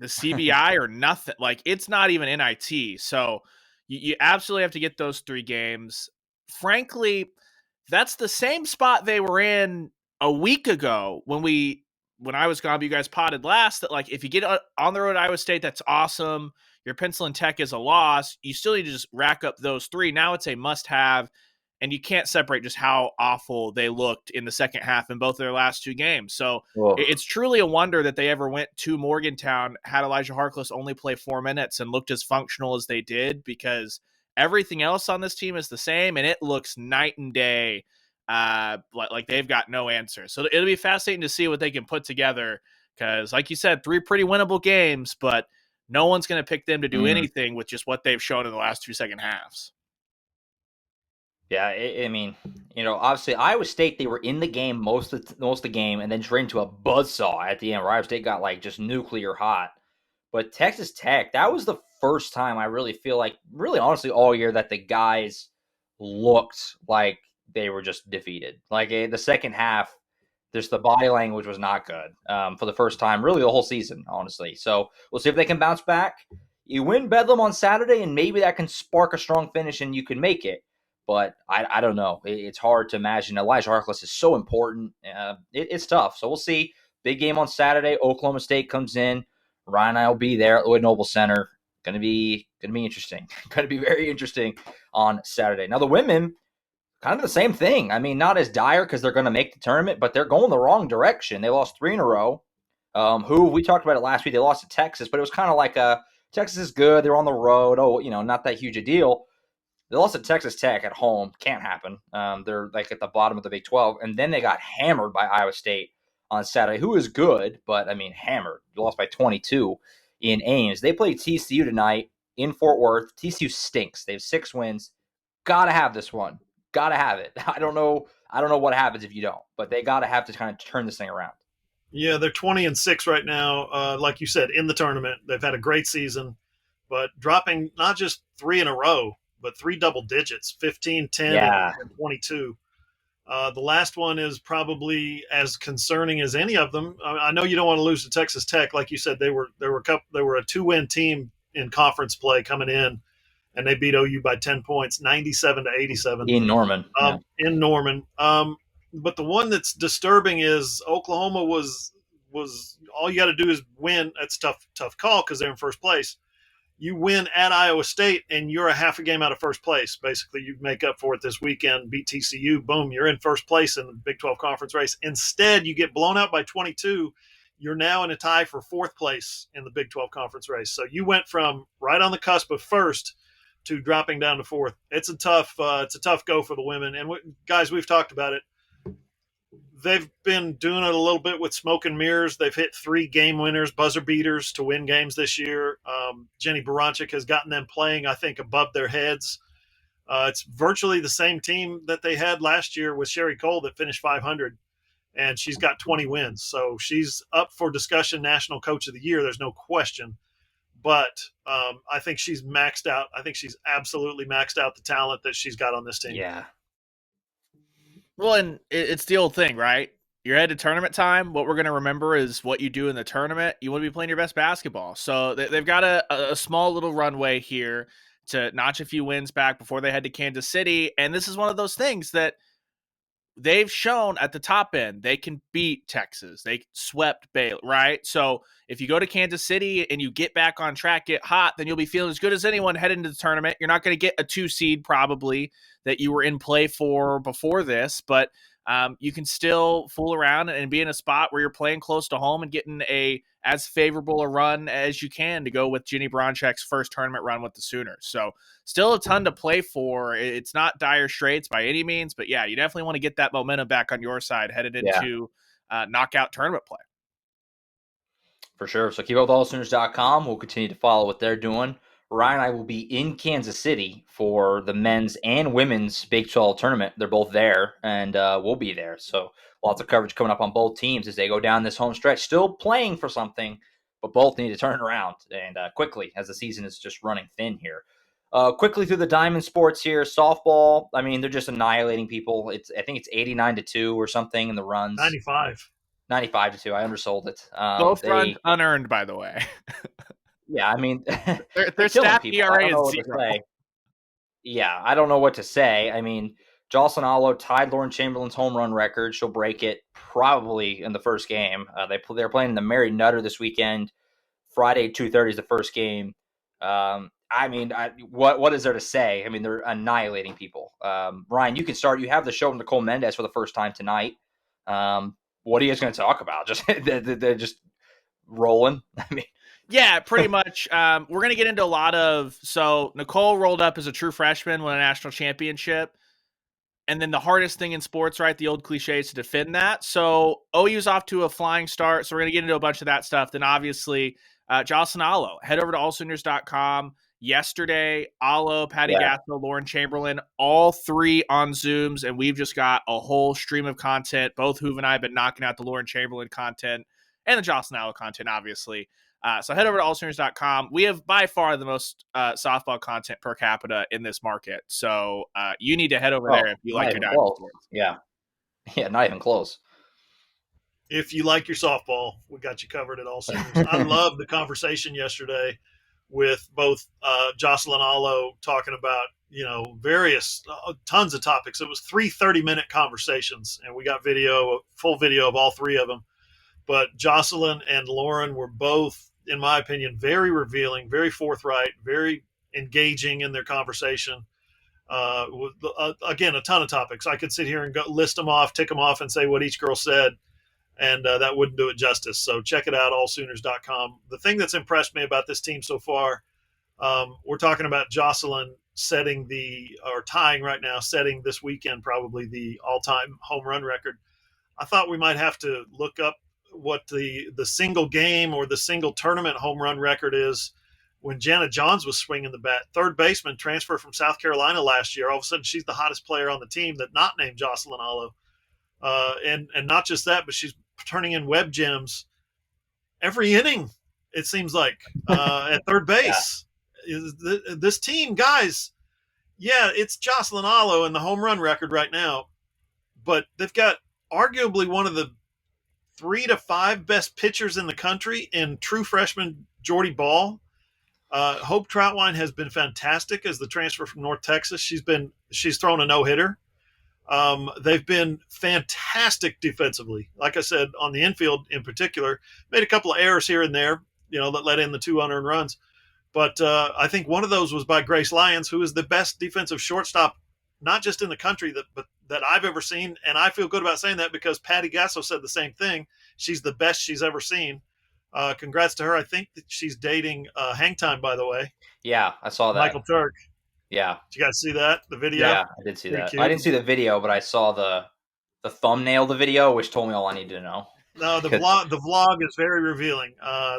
CBI or nothing. Like it's not even NIT. So you absolutely have to get those 3 games. Frankly, that's the same spot they were in a week ago when I was gone. You guys potted last that like if you get on the road at Iowa State, that's awesome. Your penciling Tech is a loss. You still need to just rack up those 3. Now it's a must-have, and you can't separate just how awful they looked in the second half in both of their last 2 games. So it's truly a wonder that they ever went to Morgantown, had Elijah Harkless only play 4 minutes and looked as functional as they did, because everything else on this team is the same, and it looks night and day like they've got no answer. So it'll be fascinating to see what they can put together because, like you said, 3 pretty winnable games, but no one's going to pick them to do anything with just what they've shown in the last 2 second halves. Yeah, I mean, obviously Iowa State, they were in the game most of the game and then turned into a buzzsaw at the end where Iowa State got like just nuclear hot. But Texas Tech, that was the first time I really feel like, really honestly, all year that the guys looked like they were just defeated. Like the second half, just the body language was not good for the first time, really the whole season, honestly. So we'll see if they can bounce back. You win Bedlam on Saturday, and maybe that can spark a strong finish and you can make it. But I don't know. It's hard to imagine. Elijah Harkless is so important. It's tough. So we'll see. Big game on Saturday. Oklahoma State comes in. Ryan and I will be there at Lloyd Noble Center. Gonna be interesting. Gonna be very interesting on Saturday. Now the women, kind of the same thing. I mean, not as dire because they're gonna make the tournament, but they're going the wrong direction. They lost 3 in a row. Who we talked about it last week. They lost to Texas, but it was kind of like Texas is good. They're on the road. Oh, not that huge a deal. They lost at Texas Tech at home. Can't happen. They're like at the bottom of the Big 12. And then they got hammered by Iowa State on Saturday, who is good, but, I mean, hammered. They lost by 22 in Ames. They play TCU tonight in Fort Worth. TCU stinks. They have 6 wins. Got to have this one. Got to have it. I don't know what happens if you don't, but they got to have to kind of turn this thing around. Yeah, they're 20-6 right now. Like you said, in the tournament. They've had a great season, but dropping not just 3 in a row, but 3 double digits, 15, 10, and 22. The last one is probably as concerning as any of them. I know you don't want to lose to Texas Tech. Like you said, they were a 2-win team in conference play coming in, and they beat OU by 10 points, 97-87. In Norman. In Norman. But the one that's disturbing is Oklahoma was all you got to do is win. That's a tough call because they're in first place. You win at Iowa State, and you're a half a game out of first place. Basically, you make up for it this weekend, beat TCU, boom, you're in first place in the Big 12 conference race. Instead, you get blown out by 22. You're now in a tie for 4th place in the Big 12 conference race. So you went from right on the cusp of first to dropping down to 4th. It's a tough go for the women. And guys, we've talked about it. They've been doing it a little bit with smoke and mirrors. They've hit 3 game winners, buzzer beaters to win games this year. Jenny Baranczyk has gotten them playing, I think, above their heads. It's virtually the same team that they had last year with Sherry Cole that finished 500, and she's got 20 wins. So she's up for discussion, National Coach of the Year. There's no question. But I think she's maxed out. I think she's absolutely maxed out the talent that she's got on this team. Yeah. Well, and it's the old thing, right? You're headed to tournament time. What we're going to remember is what you do in the tournament. You want to be playing your best basketball. So they've got a small little runway here to notch a few wins back before they head to Kansas City. And this is one of those things that they've shown at the top end. They can beat Texas. They swept Baylor, right? So if you go to Kansas City and you get back on track, get hot, then you'll be feeling as good as anyone heading into the tournament. You're not going to get a 2 seed probably that you were in play for before this, but you can still fool around and be in a spot where you're playing close to home and getting as favorable a run as you can to go with Jenny Baranczyk's first tournament run with the Sooners. So still a ton to play for. It's not dire straits by any means, but yeah, you definitely want to get that momentum back on your side headed into knockout tournament play. For sure. So keep up with allsooners.com. We'll continue to follow what they're doing. Ryan and I will be in Kansas City for the men's and women's Big 12 tournament. They're both there, and we'll be there. So lots of coverage coming up on both teams as they go down this home stretch. Still playing for something, but both need to turn it around, and quickly as the season is just running thin here. Quickly through the Diamond Sports here. Softball, I mean, they're just annihilating people. I think it's 89-2 or something in the runs. 95. 95-2. I undersold it. Both runs unearned, by the way. Yeah, I mean, they're stat ERA is 0. Yeah, I don't know what to say. I mean, Jocelyn Allo tied Lauren Chamberlain's home run record. She'll break it probably in the first game. They're playing the Mary Nutter this weekend. Friday, 2:30 is the first game. I mean, what is there to say? I mean, they're annihilating people. Ryan, you can start. You have the show with Nicole Mendez for the first time tonight. What are you guys going to talk about? Just they're just rolling. I mean. Yeah, pretty much. We're going to get into a lot of – so Nicole rolled up as a true freshman, won a national championship. And then the hardest thing in sports, right? The old cliche is to defend that. So OU's off to a flying start. So we're going to get into a bunch of that stuff. Then obviously, Jocelyn Allo. Head over to allsooners.com. Yesterday, Allo, Patty Gasso, Lauren Chamberlain, all three on Zooms. And we've just got a whole stream of content. Both Hoover and I have been knocking out the Lauren Chamberlain content and the Jocelyn Allo content, obviously. So head over to allsooners.com. We have by far the most softball content per capita in this market. So you need to head over there if you like your diving sports. Yeah, not even close. If you like your softball, we got you covered at All Sooners. I love the conversation yesterday with both Jocelyn Allo talking about, various tons of topics. It was 3 30-minute conversations, and we got full video of all three of them. But Jocelyn and Lauren were both, in my opinion, very revealing, very forthright, very engaging in their conversation. Again, a ton of topics. I could sit here and list them off, tick them off, and say what each girl said, and that wouldn't do it justice. So check it out, allsooners.com. The thing that's impressed me about this team so far, we're talking about Jocelyn tying right now, setting this weekend probably the all-time home run record. I thought we might have to look up what the single game or the single tournament home run record is when Jana Johns was swinging the bat. Third baseman, transfer from South Carolina last year. All of a sudden, she's the hottest player on the team that not named Jocelyn Allo. And not just that, but she's turning in web gems every inning, it seems like, at third base. This team, guys, it's Jocelyn Allo and the home run record right now, but they've got arguably one of the 3 to 5 best pitchers in the country in true freshman Jordy Ball. Hope Troutwine has been fantastic as the transfer from North Texas. She's thrown a no-hitter. They've been fantastic defensively. Like I said, on the infield in particular, made a couple of errors here and there, that let in the 2 unearned runs. But I think one of those was by Grace Lyons, who is the best defensive shortstop, not just in the country, but that I've ever seen. And I feel good about saying that because Patty Gasso said the same thing. She's the best she's ever seen. Congrats to her. I think that she's dating Hang Time, by the way. Yeah, I saw that. Michael Turk. Yeah. Did you guys see that? The video? Yeah, I did see that. Cute. I didn't see the video, but I saw the thumbnail of the video, which told me all I needed to know. No, the vlog is very revealing.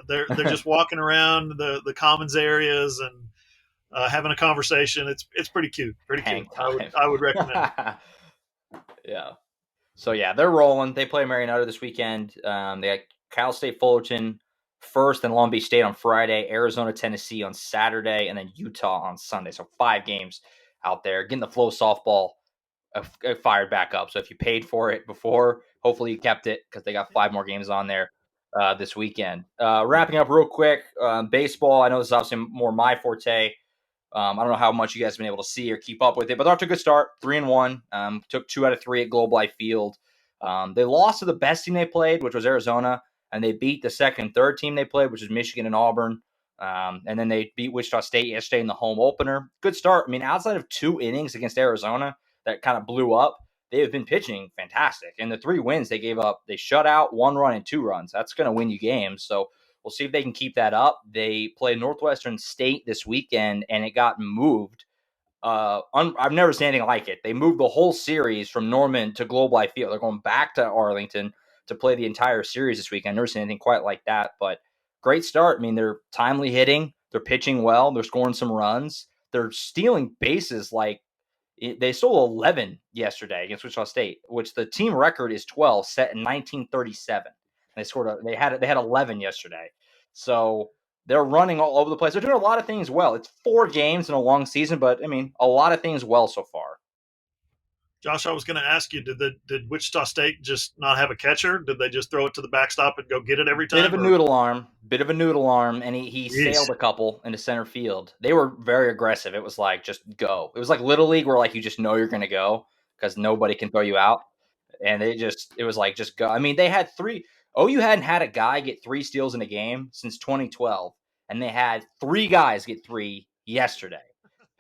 They're just walking around the commons areas and having a conversation. It's pretty cute. Pretty cute. I would recommend it. Yeah. So they're rolling. They play Marietta this weekend. They got Cal State Fullerton first and Long Beach State on Friday, Arizona, Tennessee on Saturday, and then Utah on Sunday. So 5 games out there. Getting the flow softball fired back up. So if you paid for it before, hopefully you kept it because they got 5 more games on there this weekend. Wrapping up real quick, baseball. I know this is obviously more my forte. I don't know how much you guys have been able to see or keep up with it, but they're off to a good start, 3-1. Took 2 out of 3 at Globe Life Field. They lost to the best team they played, which was Arizona, and they beat the second and third team they played, which is Michigan and Auburn. And then they beat Wichita State yesterday in the home opener. Good start. I mean, outside of 2 innings against Arizona that kind of blew up, they have been pitching fantastic. And the 3 wins they gave up, they shut out 1 run and 2 runs. That's going to win you games. So we'll see if they can keep that up. They play Northwestern State this weekend, and it got moved. I've never seen anything like it. They moved the whole series from Norman to Globe Life Field. They're going back to Arlington to play the entire series this weekend. I've never seen anything quite like that, but great start. I mean, they're timely hitting. They're pitching well. They're scoring some runs. They're stealing bases like they stole 11 yesterday against Wichita State, which the team record is 12, set in 1937. They had 11 yesterday. So they're running all over the place. They're doing a lot of things well. It's 4 games in a long season, but I mean, a lot of things well so far. Josh, I was going to ask you, did Wichita State just not have a catcher? Did they just throw it to the backstop and go get it every time? Bit of a noodle arm, and he sailed a couple into center field. They were very aggressive. It was like, just go. It was like Little League where like you just know you're going to go because nobody can throw you out. And it was like, just go. I mean, they had 3 – OU hadn't had a guy get 3 steals in a game since 2012, and they had 3 guys get 3 yesterday.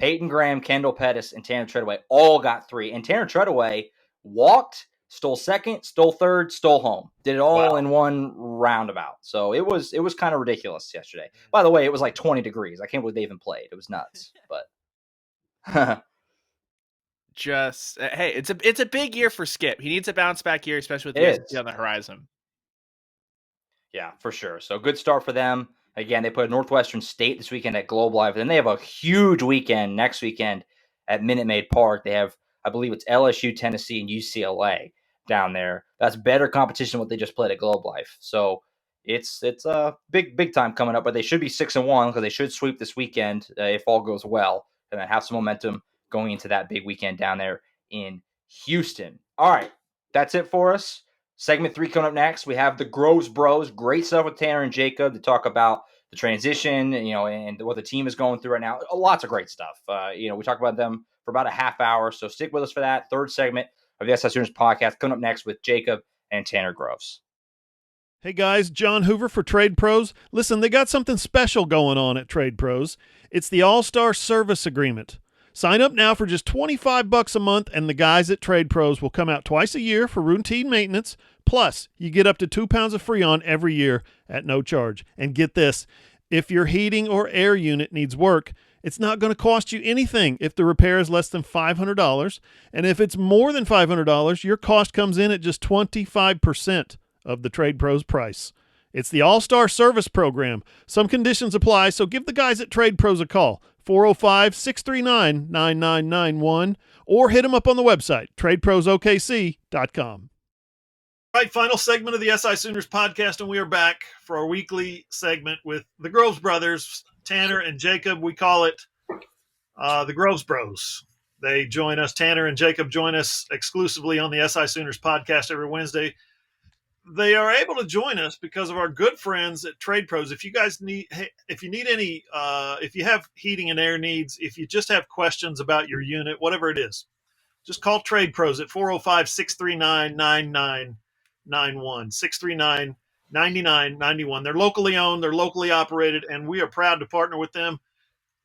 Peyton Graham, Kendall Pettis, and Tanner Treadaway all got 3. And Tanner Treadaway walked, stole second, stole third, stole home. Did it all in one roundabout. So it was kind of ridiculous yesterday. By the way, it was like 20 degrees. I can't believe they even played. It was nuts. But just hey, it's a big year for Skip. He needs a bounce back year, especially with the SEC on the horizon. Yeah, for sure. So good start for them. Again, they put Northwestern State this weekend at Globe Life. Then they have a huge weekend next weekend at Minute Maid Park. They have, I believe it's LSU, Tennessee, and UCLA down there. That's better competition than what they just played at Globe Life. So it's a big time coming up, but they should be 6-1 because they should sweep this weekend if all goes well, and then have some momentum going into that big weekend down there in Houston. All right, that's it for us. Segment 3 coming up next. We have the Groves Bros. Great stuff with Tanner and Jacob to talk about the transition, and what the team is going through right now. Lots of great stuff. We talk about them for about a half hour. So stick with us for that third segment of the SI Sooners podcast coming up next with Jacob and Tanner Groves. Hey guys, John Hoover for Trade Pros. Listen, they got something special going on at Trade Pros. It's the All-Star Service Agreement. Sign up now for just $25 a month, and the guys at Trade Pros will come out twice a year for routine maintenance. Plus, you get up to 2 pounds of Freon every year at no charge. And get this, if your heating or air unit needs work, it's not going to cost you anything if the repair is less than $500. And if it's more than $500, your cost comes in at just 25% of the Trade Pros price. It's the All-Star Service Program. Some conditions apply, so give the guys at Trade Pros a call, 405-639-9991, or hit them up on the website, tradeprosokc.com. All right, final segment of the SI Sooners podcast, and we are back for our weekly segment with the Groves brothers, Tanner and Jacob. We call it the Groves Bros. They join us. Tanner and Jacob join us exclusively on the SI Sooners podcast every Wednesday. They are able to join us because of our good friends at Trade Pros. If you guys need, if you have heating and air needs, if you just have questions about your unit, whatever it is, just call Trade Pros at 405-639-9991, 639-9991. They're locally owned, they're locally operated, and we are proud to partner with them.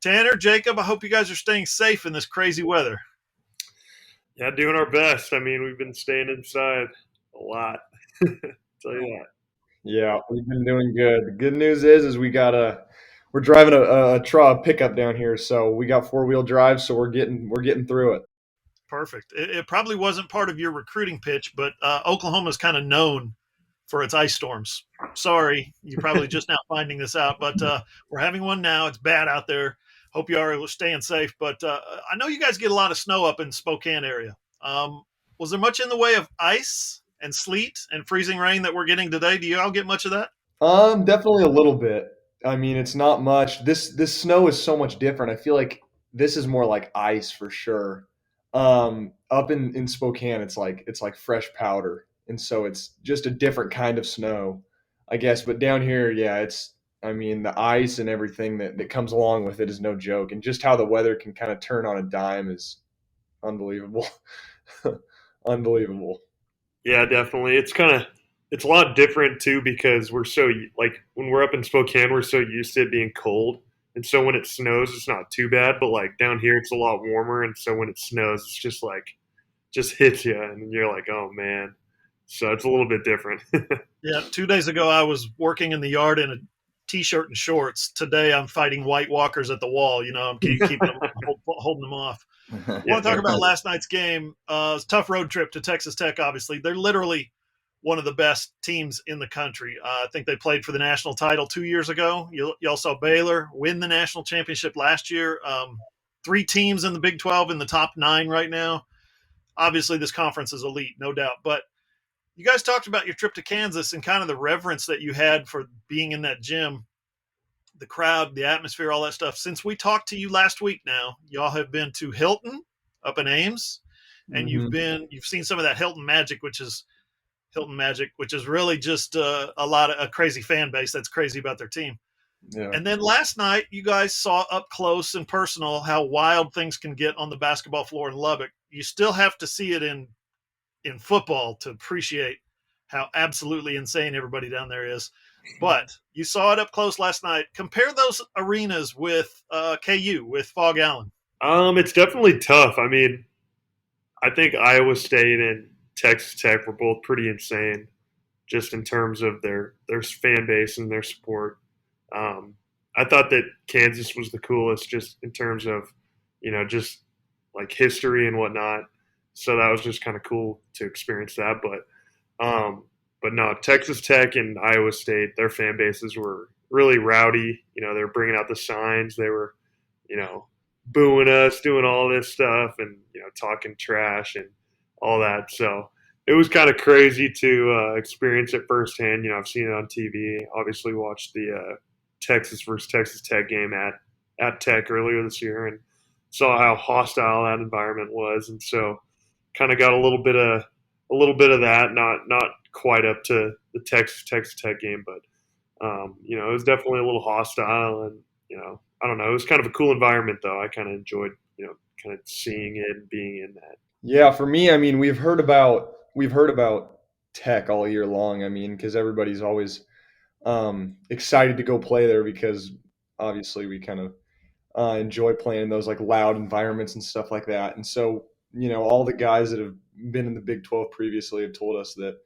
Tanner, Jacob, I hope you guys are staying safe in this crazy weather. Yeah, doing our best. I mean, we've been staying inside a lot. Tell you that. Yeah, we've been doing good. The good news is we're driving a pickup down here, so we got 4-wheel drive, so we're getting through it. Perfect. It probably wasn't part of your recruiting pitch, but Oklahoma is kind of known for its ice storms. Sorry, you're probably just now finding this out, but we're having one now. It's bad out there. Hope you are staying safe. But I know you guys get a lot of snow up in Spokane area. Was there much in the way of ice and sleet and freezing rain that we're getting today? Do you all get much of that? Definitely a little bit. I mean, it's not much. This snow is so much different. I feel like this is more like ice for sure. Up in Spokane, it's like fresh powder, and so it's just a different kind of snow, I guess. But down here, yeah, the ice and everything that comes along with it is no joke, and just how the weather can kind of turn on a dime is unbelievable. Unbelievable. Yeah, definitely. It's a lot different too, because we're so, like, when we're up in Spokane, we're so used to it being cold. And so when it snows, it's not too bad, but like down here, it's a lot warmer. And so when it snows, it's just hits you and you're like, oh man. So it's a little bit different. Yeah. 2 days ago, I was working in the yard in a t-shirt and shorts. Today, I'm fighting White Walkers at the wall. I'm keeping them, holding them off. I want to talk about last night's game. It was a tough road trip to Texas Tech, obviously. They're literally one of the best teams in the country. I think they played for the national title 2 years ago. Y'all saw Baylor win the national championship last year. 3 teams in the Big 12 in the top 9 right now. Obviously, this conference is elite, no doubt. But you guys talked about your trip to Kansas and kind of the reverence that you had for being in that gym, the crowd, the atmosphere, all that stuff. Since we talked to you last week now, y'all have been to Hilton up in Ames, and you've seen some of that Hilton Magic, which is really just a crazy fan base that's crazy about their team. Yeah. And then last night, you guys saw up close and personal how wild things can get on the basketball floor in Lubbock. You still have to see it in football to appreciate how absolutely insane everybody down there is. But you saw it up close last night. Compare those arenas with KU, with Fog Allen. It's definitely tough. I mean, I think Iowa State and Texas Tech were both pretty insane, just in terms of their fan base and their support. I thought that Kansas was the coolest, just in terms of, just like history and whatnot. So that was just kind of cool to experience that. But no, Texas Tech and Iowa State, their fan bases were really rowdy. You know, they were bringing out the signs. They were, you know, booing us, doing all this stuff, and you know, talking trash and all that. So it was kind of crazy to experience it firsthand. You know, I've seen it on TV. Obviously, watched the Texas versus Texas Tech game at Tech earlier this year, and saw how hostile that environment was, and so kind of got a little bit of that. Not quite up to the Texas Tech game, but you know, it was definitely a little hostile, and you know, I don't know. It was kind of a cool environment, though. I kind of enjoyed, you know, kind of seeing it and being in that. Yeah, for me, I mean, we've heard about Tech all year long. I mean, because everybody's always excited to go play there because obviously we kind of enjoy playing in those like loud environments and stuff like that. And so, you know, all the guys that have been in the Big 12 previously have told us that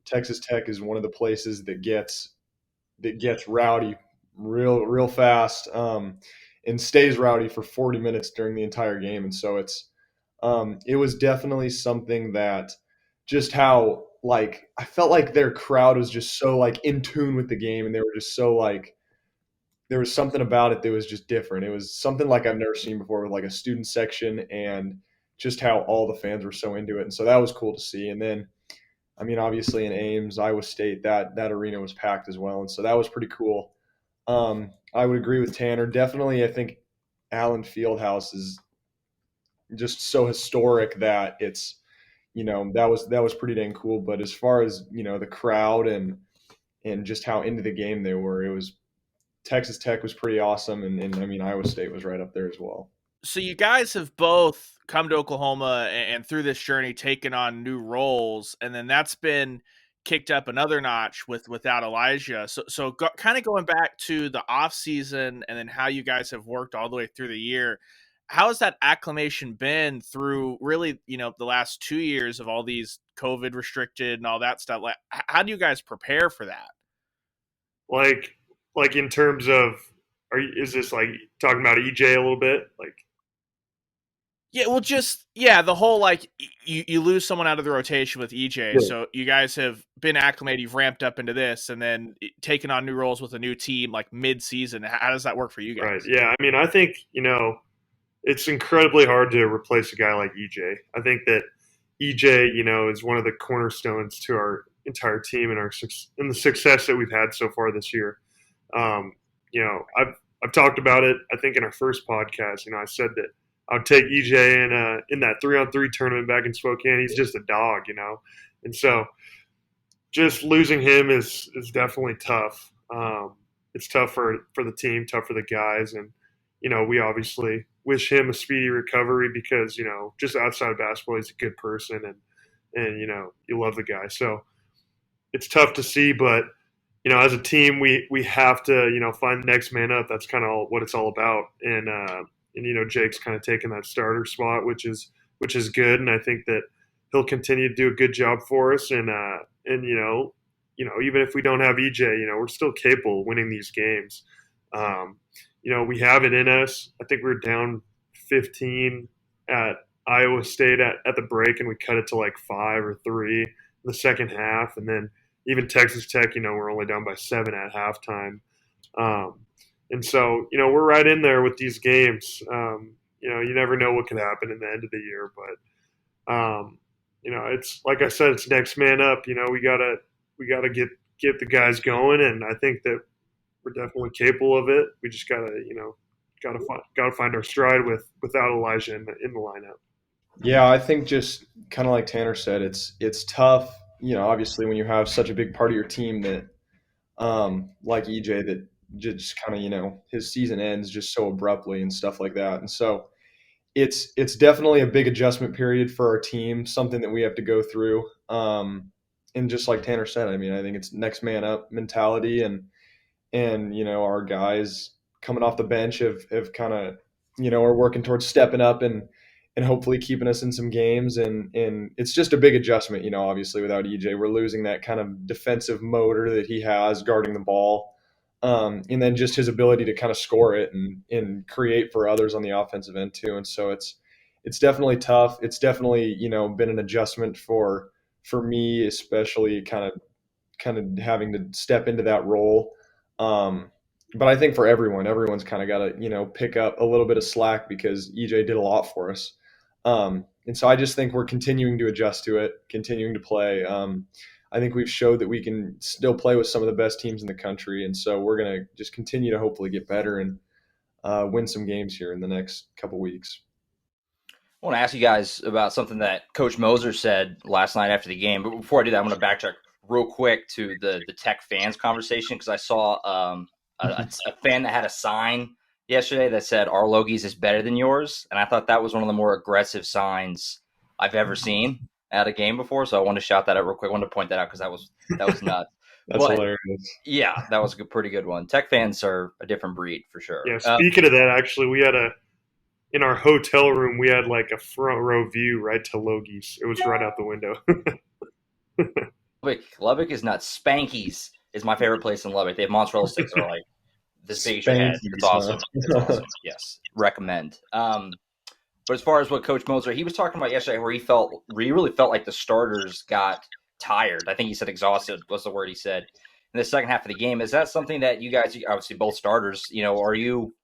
Texas Tech is one of the places that gets rowdy real fast, and stays rowdy for 40 minutes during the entire game. And so it was definitely something that just how like I felt like their crowd was just so like in tune with the game, and they were just so like there was something about it that was just different. It was something like I've never seen before, with like a student section and just how all the fans were so into it. And so that was cool to see. And then, I mean, obviously in Ames, Iowa State, that arena was packed as well. And so that was pretty cool. I would agree with Tanner. Definitely, I think Allen Fieldhouse is just so historic that it's, you know, that was pretty dang cool. But as far as, you know, the crowd and just how into the game they were, it was Texas Tech was pretty awesome, and I mean Iowa State was right up there as well. So you guys have both come to Oklahoma and through this journey taken on new roles, and then that's been kicked up another notch without Elijah. So kind of going back to the off season and then how you guys have worked all the way through the year. How has that acclimation been through really, you know, the last 2 years of all these COVID restricted and all that stuff? Like, how do you guys prepare for that? Like in terms of, is this like talking about EJ a little bit? Like, yeah, well, the whole like you lose someone out of the rotation with EJ, so you guys have been acclimated, you've ramped up into this, and then taking on new roles with a new team like mid-season. How does that work for you guys? Right. Yeah. I mean, I think, you know, it's incredibly hard to replace a guy like EJ. I think that EJ, you know, is one of the cornerstones to our entire team and the success that we've had so far this year. You know, I've talked about it. I think in our first podcast, you know, I said that I would take EJ in that 3-on-3 tournament back in Spokane. He's just a dog, you know, and so just losing him is definitely tough. It's tough for the team, tough for the guys, and you know, we obviously wish him a speedy recovery because, you know, just outside of basketball, he's a good person and you know, you love the guy. So it's tough to see, but you know, as a team, we have to, you know, find the next man up. That's kind of what it's all about. And you know, Jake's kind of taking that starter spot, which is good. And I think that he'll continue to do a good job for us. And you know, even if we don't have EJ, you know, we're still capable of winning these games. You know, we have it in us. I think we were down 15 at Iowa State at the break, and we cut it to like 5 or 3 in the second half. And then even Texas Tech, you know, we're only down by 7 at halftime. And so, you know, we're right in there with these games. You know, you never know what could happen in the end of the year. But, you know, it's like I said, it's next man up. You know, we gotta get the guys going, and I think that we're definitely capable of it. We just gotta find our stride without Elijah in the lineup. Yeah, I think just kind of like Tanner said, it's tough. You know, obviously when you have such a big part of your team that, like EJ, that just kind of, you know, his season ends just so abruptly and stuff like that. And so it's definitely a big adjustment period for our team, something that we have to go through. And just like Tanner said, I mean, I think it's next man up mentality, and you know, our guys coming off the bench have kind of, you know, are working towards stepping up and hopefully keeping us in some games. And it's just a big adjustment, you know, obviously without EJ, we're losing that kind of defensive motor that he has guarding the ball. And then just his ability to kind of score it and create for others on the offensive end too. And so it's definitely tough. It's definitely, been an adjustment for me, especially kind of having to step into that role. But I think for everyone's kind of got to, pick up a little bit of slack because EJ did a lot for us. And so I just think we're continuing to adjust to it, continuing to play. I think we've showed that we can still play with some of the best teams in the country. And so we're going to just continue to hopefully get better and win some games here in the next couple weeks. I want to ask you guys about something that Coach Moser said last night after the game. But before I do that, I'm going to backtrack real quick to the Tech fans conversation because I saw a fan that had a sign yesterday that said "Our Logies is better than yours," and I thought that was one of the more aggressive signs I've ever seen at a game before. So I wanted to shout that out real quick. I wanted to point that out because that was nuts. That's hilarious. Yeah, that was a pretty good one. Tech fans are a different breed for sure. Yeah, speaking of that, actually, we had in our hotel room, we had like a front row view right to Logie's. It was right out the window. Lubbock is nuts. Spanky's is my favorite place in Lubbock. They have mozzarella sticks that are like this big as your head. It's awesome. It's awesome. Yes, recommend. But as far as what Coach Moser, he was talking about yesterday, where he really felt like the starters got tired. I think he said exhausted was the word he said in the second half of the game. Is that something that you guys, obviously both starters, are you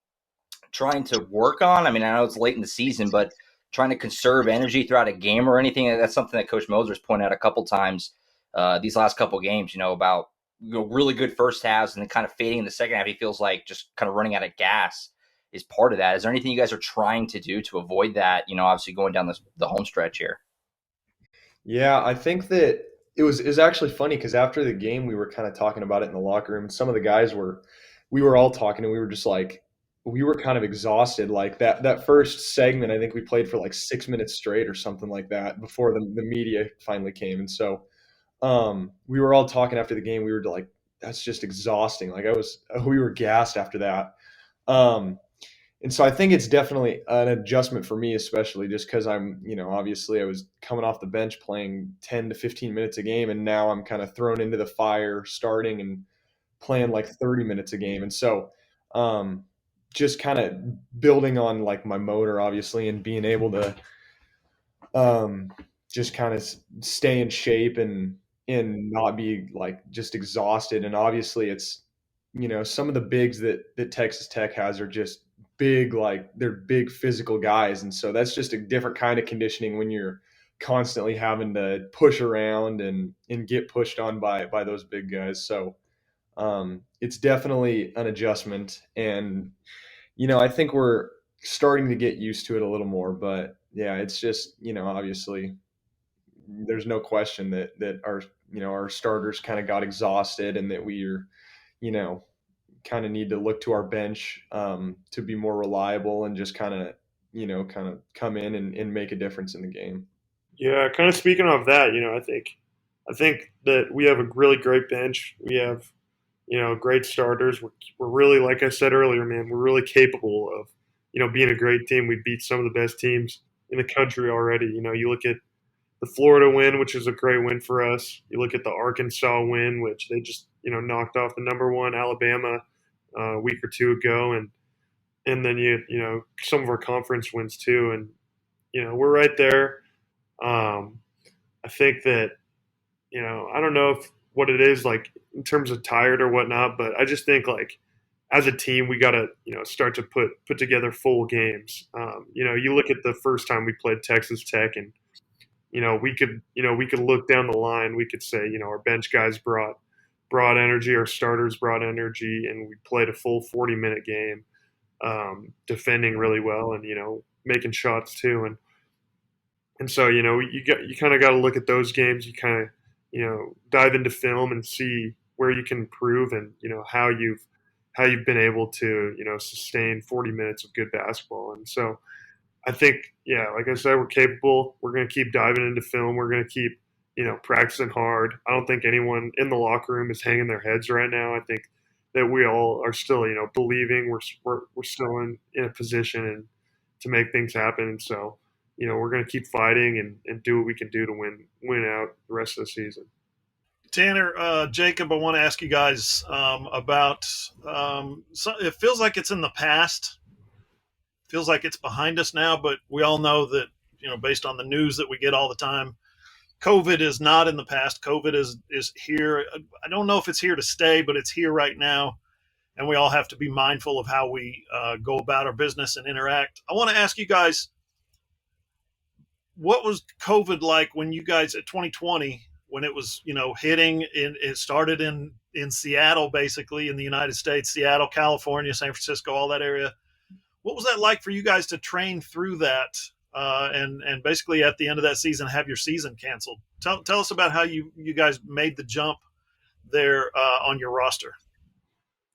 trying to work on? I mean, I know it's late in the season, but trying to conserve energy throughout a game or anything? That's something that Coach Moser's pointed out a couple times these last couple games, about really good first halves and then kind of fading in the second half. He feels like just kind of running out of gas is part of that. Is there anything you guys are trying to do to avoid that, obviously going down the home stretch here? Yeah, I think that it was actually funny because after the game, we were kind of talking about it in the locker room. And some of the guys we were all talking and we were just like, we were kind of exhausted. Like that first segment, I think we played for like 6 minutes straight or something like that before the media finally came. And so we were all talking after the game. We were like, that's just exhausting. Like we were gassed after that. And so I think it's definitely an adjustment for me, especially just because I'm, obviously I was coming off the bench playing 10 to 15 minutes a game. And now I'm kind of thrown into the fire starting and playing like 30 minutes a game. And so just kind of building on like my motor, obviously, and being able to just kind of stay in shape and not be like just exhausted. And obviously it's, some of the bigs that Texas Tech has are just big, like they're big physical guys. And so that's just a different kind of conditioning when you're constantly having to push around and get pushed on by those big guys. So it's definitely an adjustment. And, I think we're starting to get used to it a little more, but yeah, it's just, obviously there's no question that our starters kind of got exhausted and that we're, kind of need to look to our bench to be more reliable and just kind of come in and make a difference in the game. Yeah, kind of speaking of that, I think that we have a really great bench. We have, great starters. We're really, like I said earlier, man, we're really capable of, being a great team. We beat some of the best teams in the country already. You look at the Florida win, which is a great win for us. You look at the Arkansas win, which they just, knocked off the number one Alabama a week or two ago. And then, some of our conference wins too. And, we're right there. I think that, I don't know what it is like in terms of tired or whatnot, but I just think like as a team, we got to, start to put together full games. You look at the first time we played Texas Tech and, we could look down the line. We could say, our bench guys brought energy, our starters brought energy, and we played a full 40-minute game, defending really well and, making shots too. And so, you kind of got to look at those games. You kind of, dive into film and see where you can improve and, how you've been able to, sustain 40 minutes of good basketball. And so I think, yeah, like I said, we're capable. We're going to keep diving into film. We're going to keep, practicing hard. I don't think anyone in the locker room is hanging their heads right now. I think that we all are still, believing we're still in a position and to make things happen. And so, we're going to keep fighting and do what we can do to win out the rest of the season. Tanner, Jacob, I want to ask you guys about it feels like it's in the past feels like it's behind us now, but we all know that, based on the news that we get all the time, COVID is not in the past. COVID is here. I don't know if it's here to stay, but it's here right now. And we all have to be mindful of how we go about our business and interact. I want to ask you guys, what was COVID like when you guys at 2020, when it was, hitting, it started in Seattle, basically in the United States, Seattle, California, San Francisco, all that area. What was that like for you guys to train through that and basically at the end of that season have your season canceled? Tell us about how you guys made the jump there on your roster.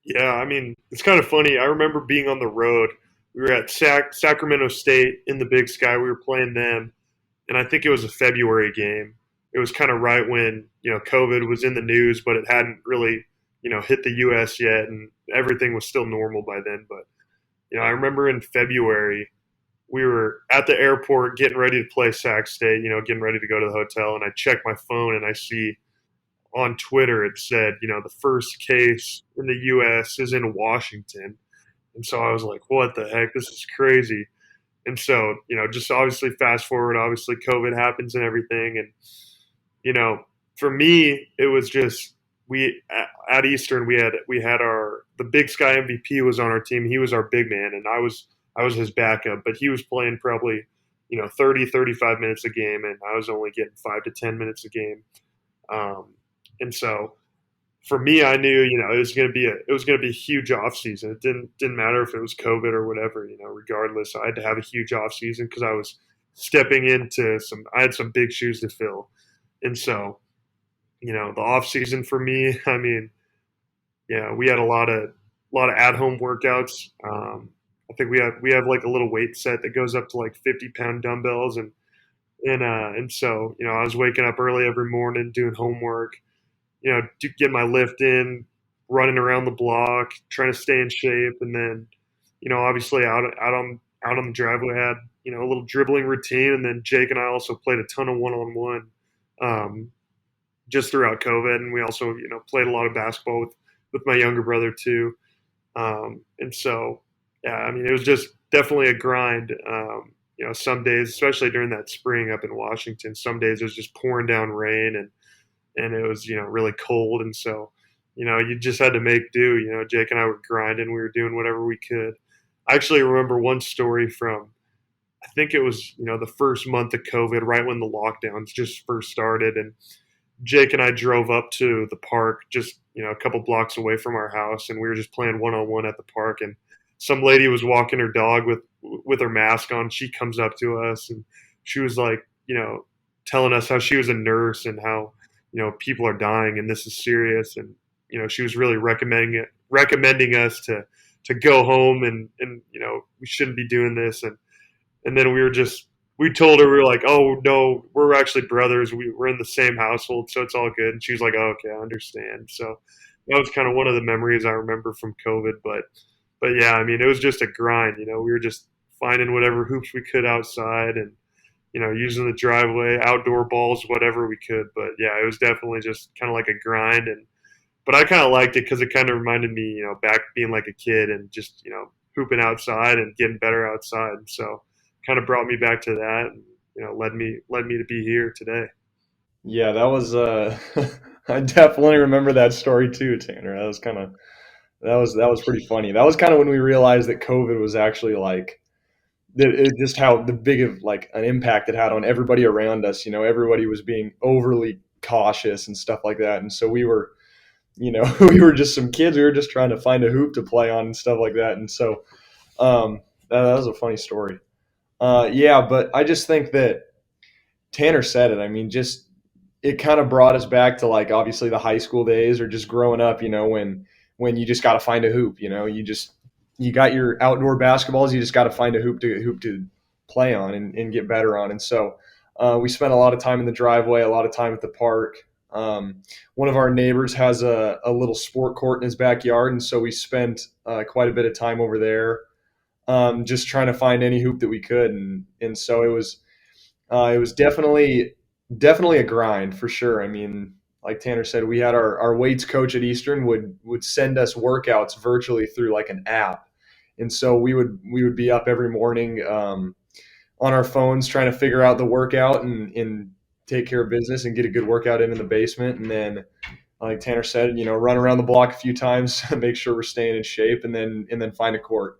Yeah, I mean, it's kind of funny. I remember being on the road. We were at Sacramento State in the Big Sky. We were playing them, and I think it was a February game. It was kind of right when, COVID was in the news, but it hadn't really, hit the U.S. yet, and everything was still normal by then. But, I remember in February, we were at the airport getting ready to play Sac State, getting ready to go to the hotel, and I check my phone and I see on Twitter it said, the first case in the U.S. is in Washington. And so I was like, what the heck? This is crazy. And so, just obviously fast forward, obviously COVID happens and everything. And, for me, it was just, at Eastern, we had the Big Sky MVP was on our team. He was our big man, and I was his backup, but he was playing probably, 30, 35 minutes a game, and I was only getting 5 to 10 minutes a game. And so for me, I knew, it was going to be a huge off season. It didn't matter if it was COVID or whatever, regardless, I had to have a huge off season because I was stepping into I had some big shoes to fill. And so, the off season for me, I mean, we had a lot of at home workouts. I think we have like a little weight set that goes up to like 50-pound dumbbells. And so, I was waking up early every morning doing homework, getting my lift in, running around the block, trying to stay in shape. And then, obviously out on the driveway, I had, a little dribbling routine. And then Jake and I also played a ton of one-on-one just throughout COVID. And we also, played a lot of basketball with my younger brother too. And so, yeah, I mean, it was just definitely a grind. Some days, especially during that spring up in Washington, some days it was just pouring down rain and it was, really cold. And so, you just had to make do. Jake and I were grinding. We were doing whatever we could. I actually remember one story from, I think it was, the first month of COVID, right when the lockdowns just first started. And Jake and I drove up to the park just, a couple blocks away from our house, and we were just playing one-on-one at the park. And some lady was walking her dog with her mask on. She comes up to us and she was like, telling us how she was a nurse and how, people are dying and this is serious. And, she was really recommending us to go home and, we shouldn't be doing this. And then we told her, we were like, oh no, we're actually brothers. We're in the same household, so it's all good. And she was like, oh, okay, I understand. So that was kind of one of the memories I remember from COVID. But yeah, I mean, it was just a grind. We were just finding whatever hoops we could outside and, using the driveway, outdoor balls, whatever we could. But yeah, it was definitely just kind of like a grind. But I kind of liked it because it kind of reminded me, back being like a kid and just, hooping outside and getting better outside. So kind of brought me back to that and, led me to be here today. Yeah, that was, I definitely remember that story too, Tanner. That was pretty funny. That was kind of when we realized that COVID was actually like, just how the big of like an impact it had on everybody around us. Everybody was being overly cautious and stuff like that. And so we were, we were just some kids. We were just trying to find a hoop to play on and stuff like that. And so that was a funny story. Yeah, but I just think that Tanner said it. I mean, just it kind of brought us back to like obviously the high school days or just growing up, when you just got to find a hoop, you got your outdoor basketballs, you just got to find a hoop to play on and get better on. And so we spent a lot of time in the driveway, a lot of time at the park. One of our neighbors has a little sport court in his backyard, and so we spent quite a bit of time over there, just trying to find any hoop that we could. And so it was definitely a grind for sure. I mean, like Tanner said, we had our weights coach at Eastern would send us workouts virtually through like an app. And so we would be up every morning on our phones trying to figure out the workout and take care of business and get a good workout in the basement. And then, like Tanner said, run around the block a few times, make sure we're staying in shape, and then find a court.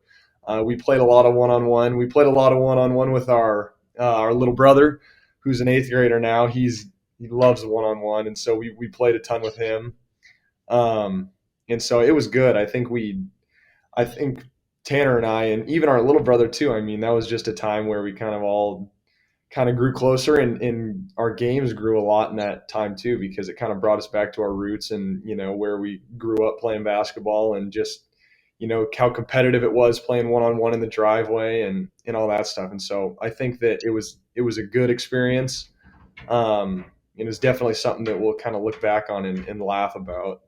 We played a lot of one-on-one. We played a lot of one-on-one with our little brother, who's an 8th grader now. He loves one-on-one, and so we played a ton with him. And so it was good. I think Tanner and I, and even our little brother too, I mean, that was just a time where we kind of all kind of grew closer, and our games grew a lot in that time too, because it kind of brought us back to our roots and, where we grew up playing basketball, and just, how competitive it was playing one-on-one in the driveway and all that stuff. And so I think that it was a good experience. It was definitely something that we'll kind of look back on and laugh about.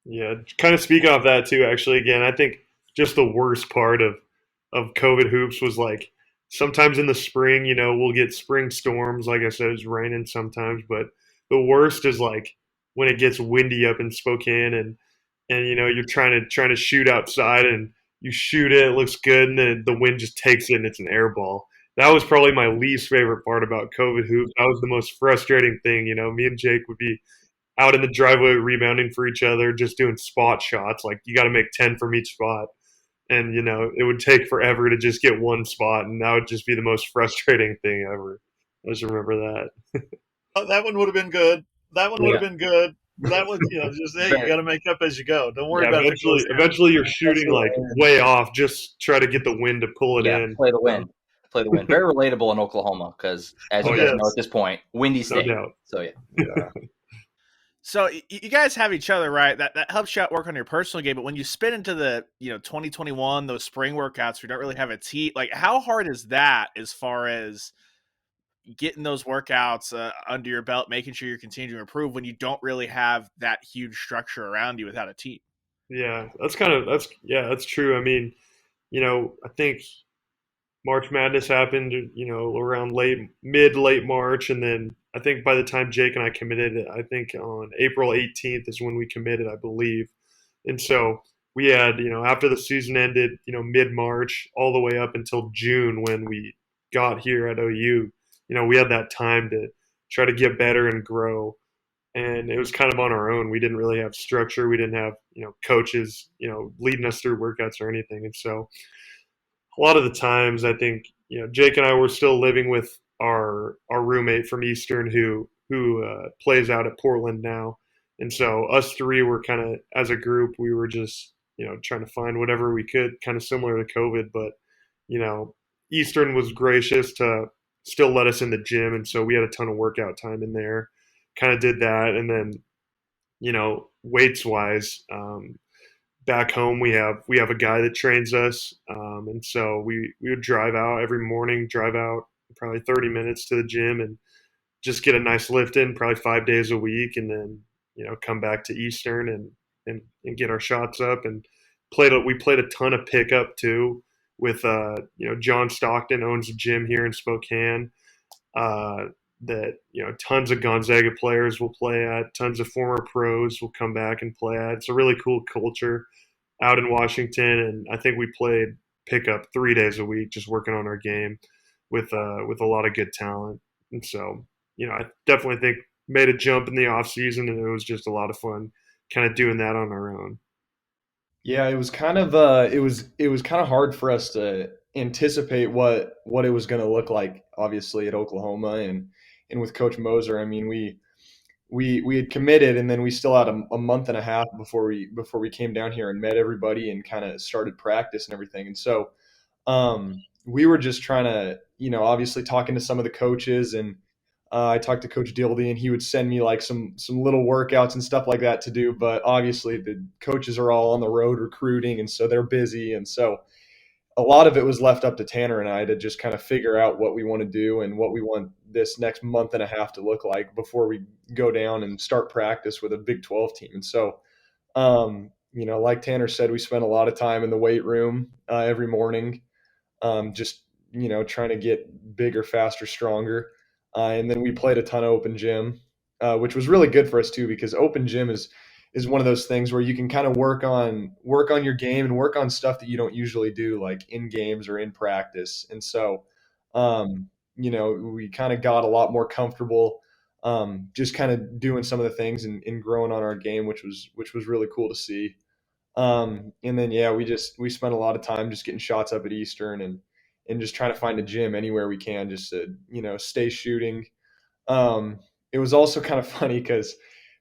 Yeah, kind of speaking off that too, actually, again, I think just the worst part of COVID hoops was like sometimes in the spring, we'll get spring storms. Like I said, it's raining sometimes, but the worst is like when it gets windy up in Spokane and you're trying to shoot outside and you shoot it, it looks good, and then the wind just takes it and it's an air ball. That was probably my least favorite part about COVID hoops. That was the most frustrating thing. Me and Jake would be out in the driveway rebounding for each other, just doing spot shots. Like you got to make 10 from each spot. And, it would take forever to just get one spot. And that would just be the most frustrating thing ever. I just remember that. That one would have been good. That one would have been good. That one, just, hey, you got to make up as you go. Don't worry about it. Eventually you're shooting like way off. Just try to get the wind to pull it in. Play the wind. Play the wind. Very relatable in Oklahoma because, as you guys know at this point, windy state. No So, Yeah. So you guys have each other, right? That helps you out work on your personal game. But when you spin into the 2021, those spring workouts, we don't really have a tee. Like, how hard is that as far as getting those workouts under your belt, making sure you're continuing to improve when you don't really have that huge structure around you without a team? Yeah, that's true. I mean, I think March Madness happened, around mid late March, and then I think by the time Jake and I committed, I think on April 18th is when we committed, I believe. And so we had, after the season ended, mid March all the way up until June when we got here at OU, we had that time to try to get better and grow. And it was kind of on our own. We didn't really have structure. We didn't have, coaches, leading us through workouts or anything. And so a lot of the times I think, Jake and I were still living with our roommate from Eastern who plays out at Portland now. And so us three were kind of, as a group, we were just, trying to find whatever we could, kind of similar to COVID. But, Eastern was gracious to still let us in the gym. And so we had a ton of workout time in there, kind of did that. And then, weights wise, back home we have a guy that trains us, and so we would drive out every morning, drive out probably 30 minutes to the gym and just get a nice lift in probably 5 days a week, and then come back to Eastern and get our shots up. And we played a ton of pickup too with John Stockton owns a gym here in Spokane that tons of Gonzaga players will play at, tons of former pros will come back and play at. It's a really cool culture out in Washington, and I think we played pickup 3 days a week, just working on our game with a lot of good talent. And so, I definitely think made a jump in the off season, and it was just a lot of fun, kind of doing that on our own. Yeah, it was kind of kind of hard for us to anticipate what it was going to look like. Obviously, at Oklahoma and with Coach Moser, I mean, we had committed, and then we still had a month and a half before we came down here and met everybody and kind of started practice and everything. And so we were just trying to, obviously talking to some of the coaches, and I talked to Coach Dildy, and he would send me like some little workouts and stuff like that to do. But obviously the coaches are all on the road recruiting, and so they're busy. And so a lot of it was left up to Tanner and I to just kind of figure out what we want to do and what we want this next month and a half to look like before we go down and start practice with a Big 12 team. And so, like Tanner said, we spent a lot of time in the weight room every morning, just, trying to get bigger, faster, stronger. And then we played a ton of open gym, which was really good for us too, because open gym is is one of those things where you can kind of work on your game and work on stuff that you don't usually do, like in games or in practice. And so, we kind of got a lot more comfortable, just kind of doing some of the things and growing on our game, which was really cool to see. And then, we spent a lot of time just getting shots up at Eastern and just trying to find a gym anywhere we can just to, stay shooting. It was also kind of funny because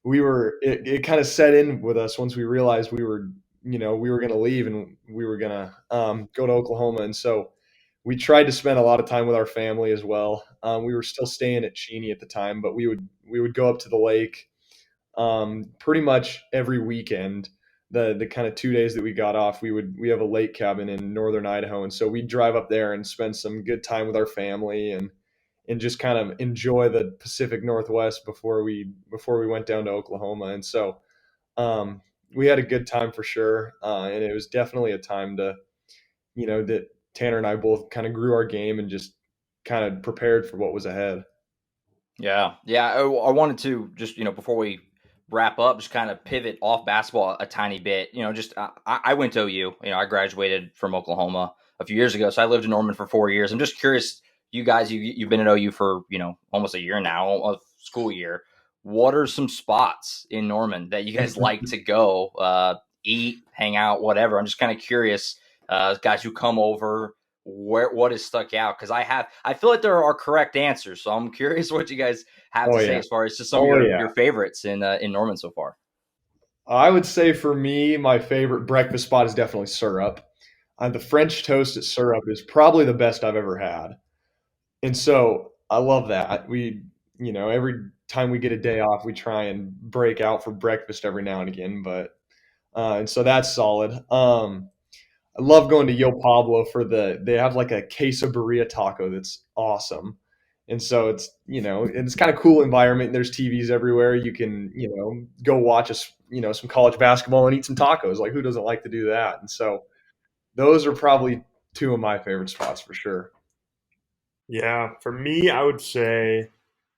it kind of set in with us once we realized we were going to leave and we were going to go to Oklahoma. And so we tried to spend a lot of time with our family as well. We were still staying at Cheney at the time, but we would go up to the lake pretty much every weekend. The kind of 2 days that we got off, we have a lake cabin in northern Idaho, and so we'd drive up there and spend some good time with our family and just kind of enjoy the Pacific Northwest before we went down to Oklahoma. And so we had a good time for sure, and it was definitely a time to that Tanner and I both kind of grew our game and just kind of prepared for what was ahead. Yeah. I wanted to just, before we wrap up, just kind of pivot off basketball a tiny bit. I went to OU. I graduated from Oklahoma a few years ago, so I lived in Norman for 4 years. I'm just curious, you guys, you've been at OU for almost a year now, a school year. What are some spots in Norman that you guys like to go eat, hang out, whatever? I'm just kind of curious, guys who come over, what has stuck out, because I feel like there are correct answers, so I'm curious what you guys have to say as far as just some of your favorites in Norman so far. I would say for me, my favorite breakfast spot is definitely Syrup. The French toast at Syrup is probably the best I've ever had, and so I love that. We, every time we get a day off, we try and break out for breakfast every now and again, but and so that's solid. I love going to Yo Pablo they have like a quesadilla taco that's awesome. And so it's, it's kind of cool environment. There's TVs everywhere. You can, go watch some college basketball and eat some tacos. Like, who doesn't like to do that? And so those are probably two of my favorite spots for sure. Yeah, for me, I would say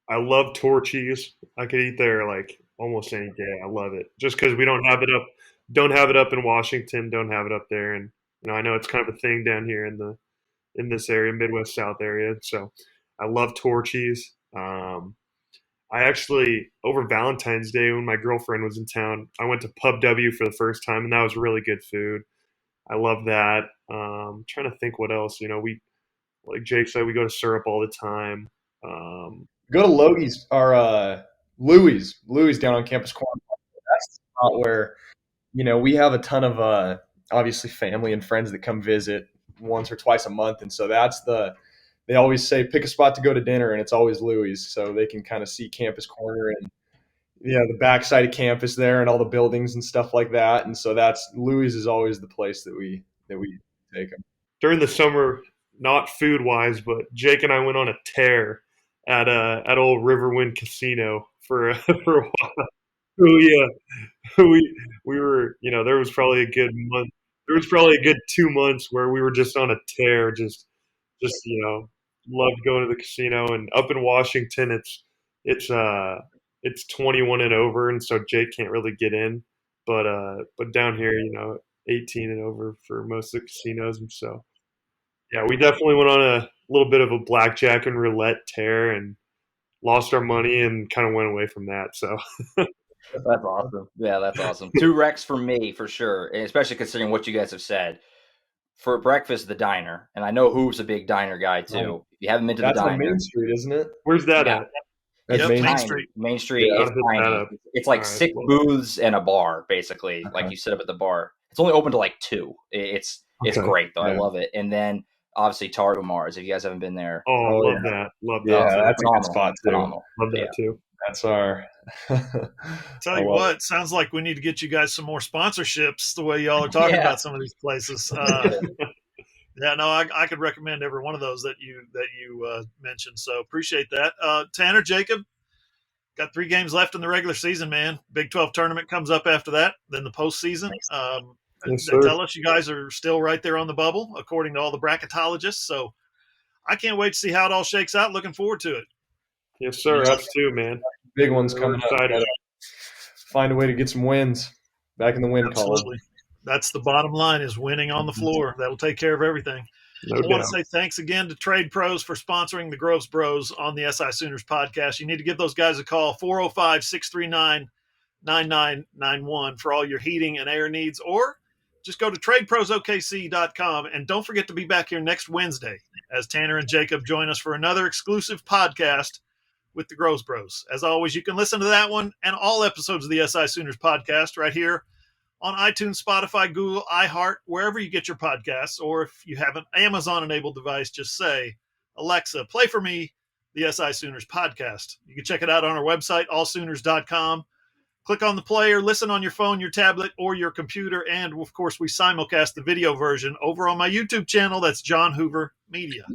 I love Torchy's. I could eat there like almost any day. I love it just because we don't have it up in Washington, don't have it up there, and I know it's kind of a thing down here in this area, Midwest South area. So I love Torchy's. I actually, over Valentine's Day when my girlfriend was in town, I went to Pub W for the first time, and that was really good food. I love that. I'm trying to think what else. We, like Jake said, we go to Syrup all the time. Go to Logie's or Louis down on Campus Corner. That's the spot where, we have a ton of obviously family and friends that come visit once or twice a month. And so they always say, pick a spot to go to dinner, and it's always Louis. So they can kind of see Campus Corner and, the backside of campus there and all the buildings and stuff like that. And so Louis is always the place that we take them. During the summer, not food wise, but Jake and I went on a tear at old Riverwind Casino for a while. Oh yeah. We were, there was probably a good month. There was probably a good 2 months where we were just on a tear, just loved going to the casino. And up in Washington, it's 21 and over, and so Jake can't really get in. But down here, 18 and over for most of the casinos, and so yeah, we definitely went on a little bit of a blackjack and roulette tear and lost our money and kind of went away from that. So. That's awesome. Yeah, that's awesome. 2 wrecks for me, for sure, and especially considering what you guys have said. For breakfast, the diner, and I know Hoove's a big diner guy too. Right. If you haven't been to the diner, that's on Main Street, isn't it? Where's that at? That's Main Street. Main Street is tiny. It's like 6 booths and a bar, basically. Like you sit up at the bar. It's only open to like 2. It's great though. Yeah. I love it. And then obviously Tardomar's. If you guys haven't been there, love that. Yeah, that's a good spot too. Phenomenal. Love that too. That's our. Tell you what, sounds like we need to get you guys some more sponsorships. The way y'all are talking about some of these places. Yeah, no, I could recommend every one of those that you mentioned. So appreciate that. Tanner, Jacob, got 3 games left in the regular season, man. Big 12 tournament comes up after that. Then the postseason. Yes, tell us you guys are still right there on the bubble, according to all the bracketologists. So I can't wait to see how it all shakes out. Looking forward to it. Yes, sir. Us too, man. Big ones coming up. find a way to get some wins back in the win column. Absolutely. That's the bottom line, is winning on the floor. That'll take care of everything. No I want doubt. to say thanks again to Trade Pros for sponsoring the Groves Bros on the SI Sooners podcast. You need to give those guys a call, 405-639-9991 for all your heating and air needs, or just go to tradeprosokc.com. And don't forget to be back here next Wednesday as Tanner and Jacob join us for another exclusive podcast with the Groves Bros. As always, you can listen to that one and all episodes of the SI Sooners podcast right here on iTunes, Spotify, Google, iHeart, wherever you get your podcasts. Or if you have an Amazon-enabled device, just say, Alexa, play for me the SI Sooners podcast. You can check it out on our website, allsooners.com. Click on the player, listen on your phone, your tablet, or your computer. And, of course, we simulcast the video version over on my YouTube channel. That's John Hoover Media.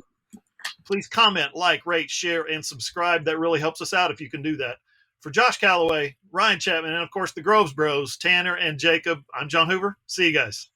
Please comment, like, rate, share, and subscribe. That really helps us out if you can do that. For Josh Callaway, Ryan Chapman, and, of course, the Groves Bros, Tanner and Jacob, I'm John Hoover. See you guys.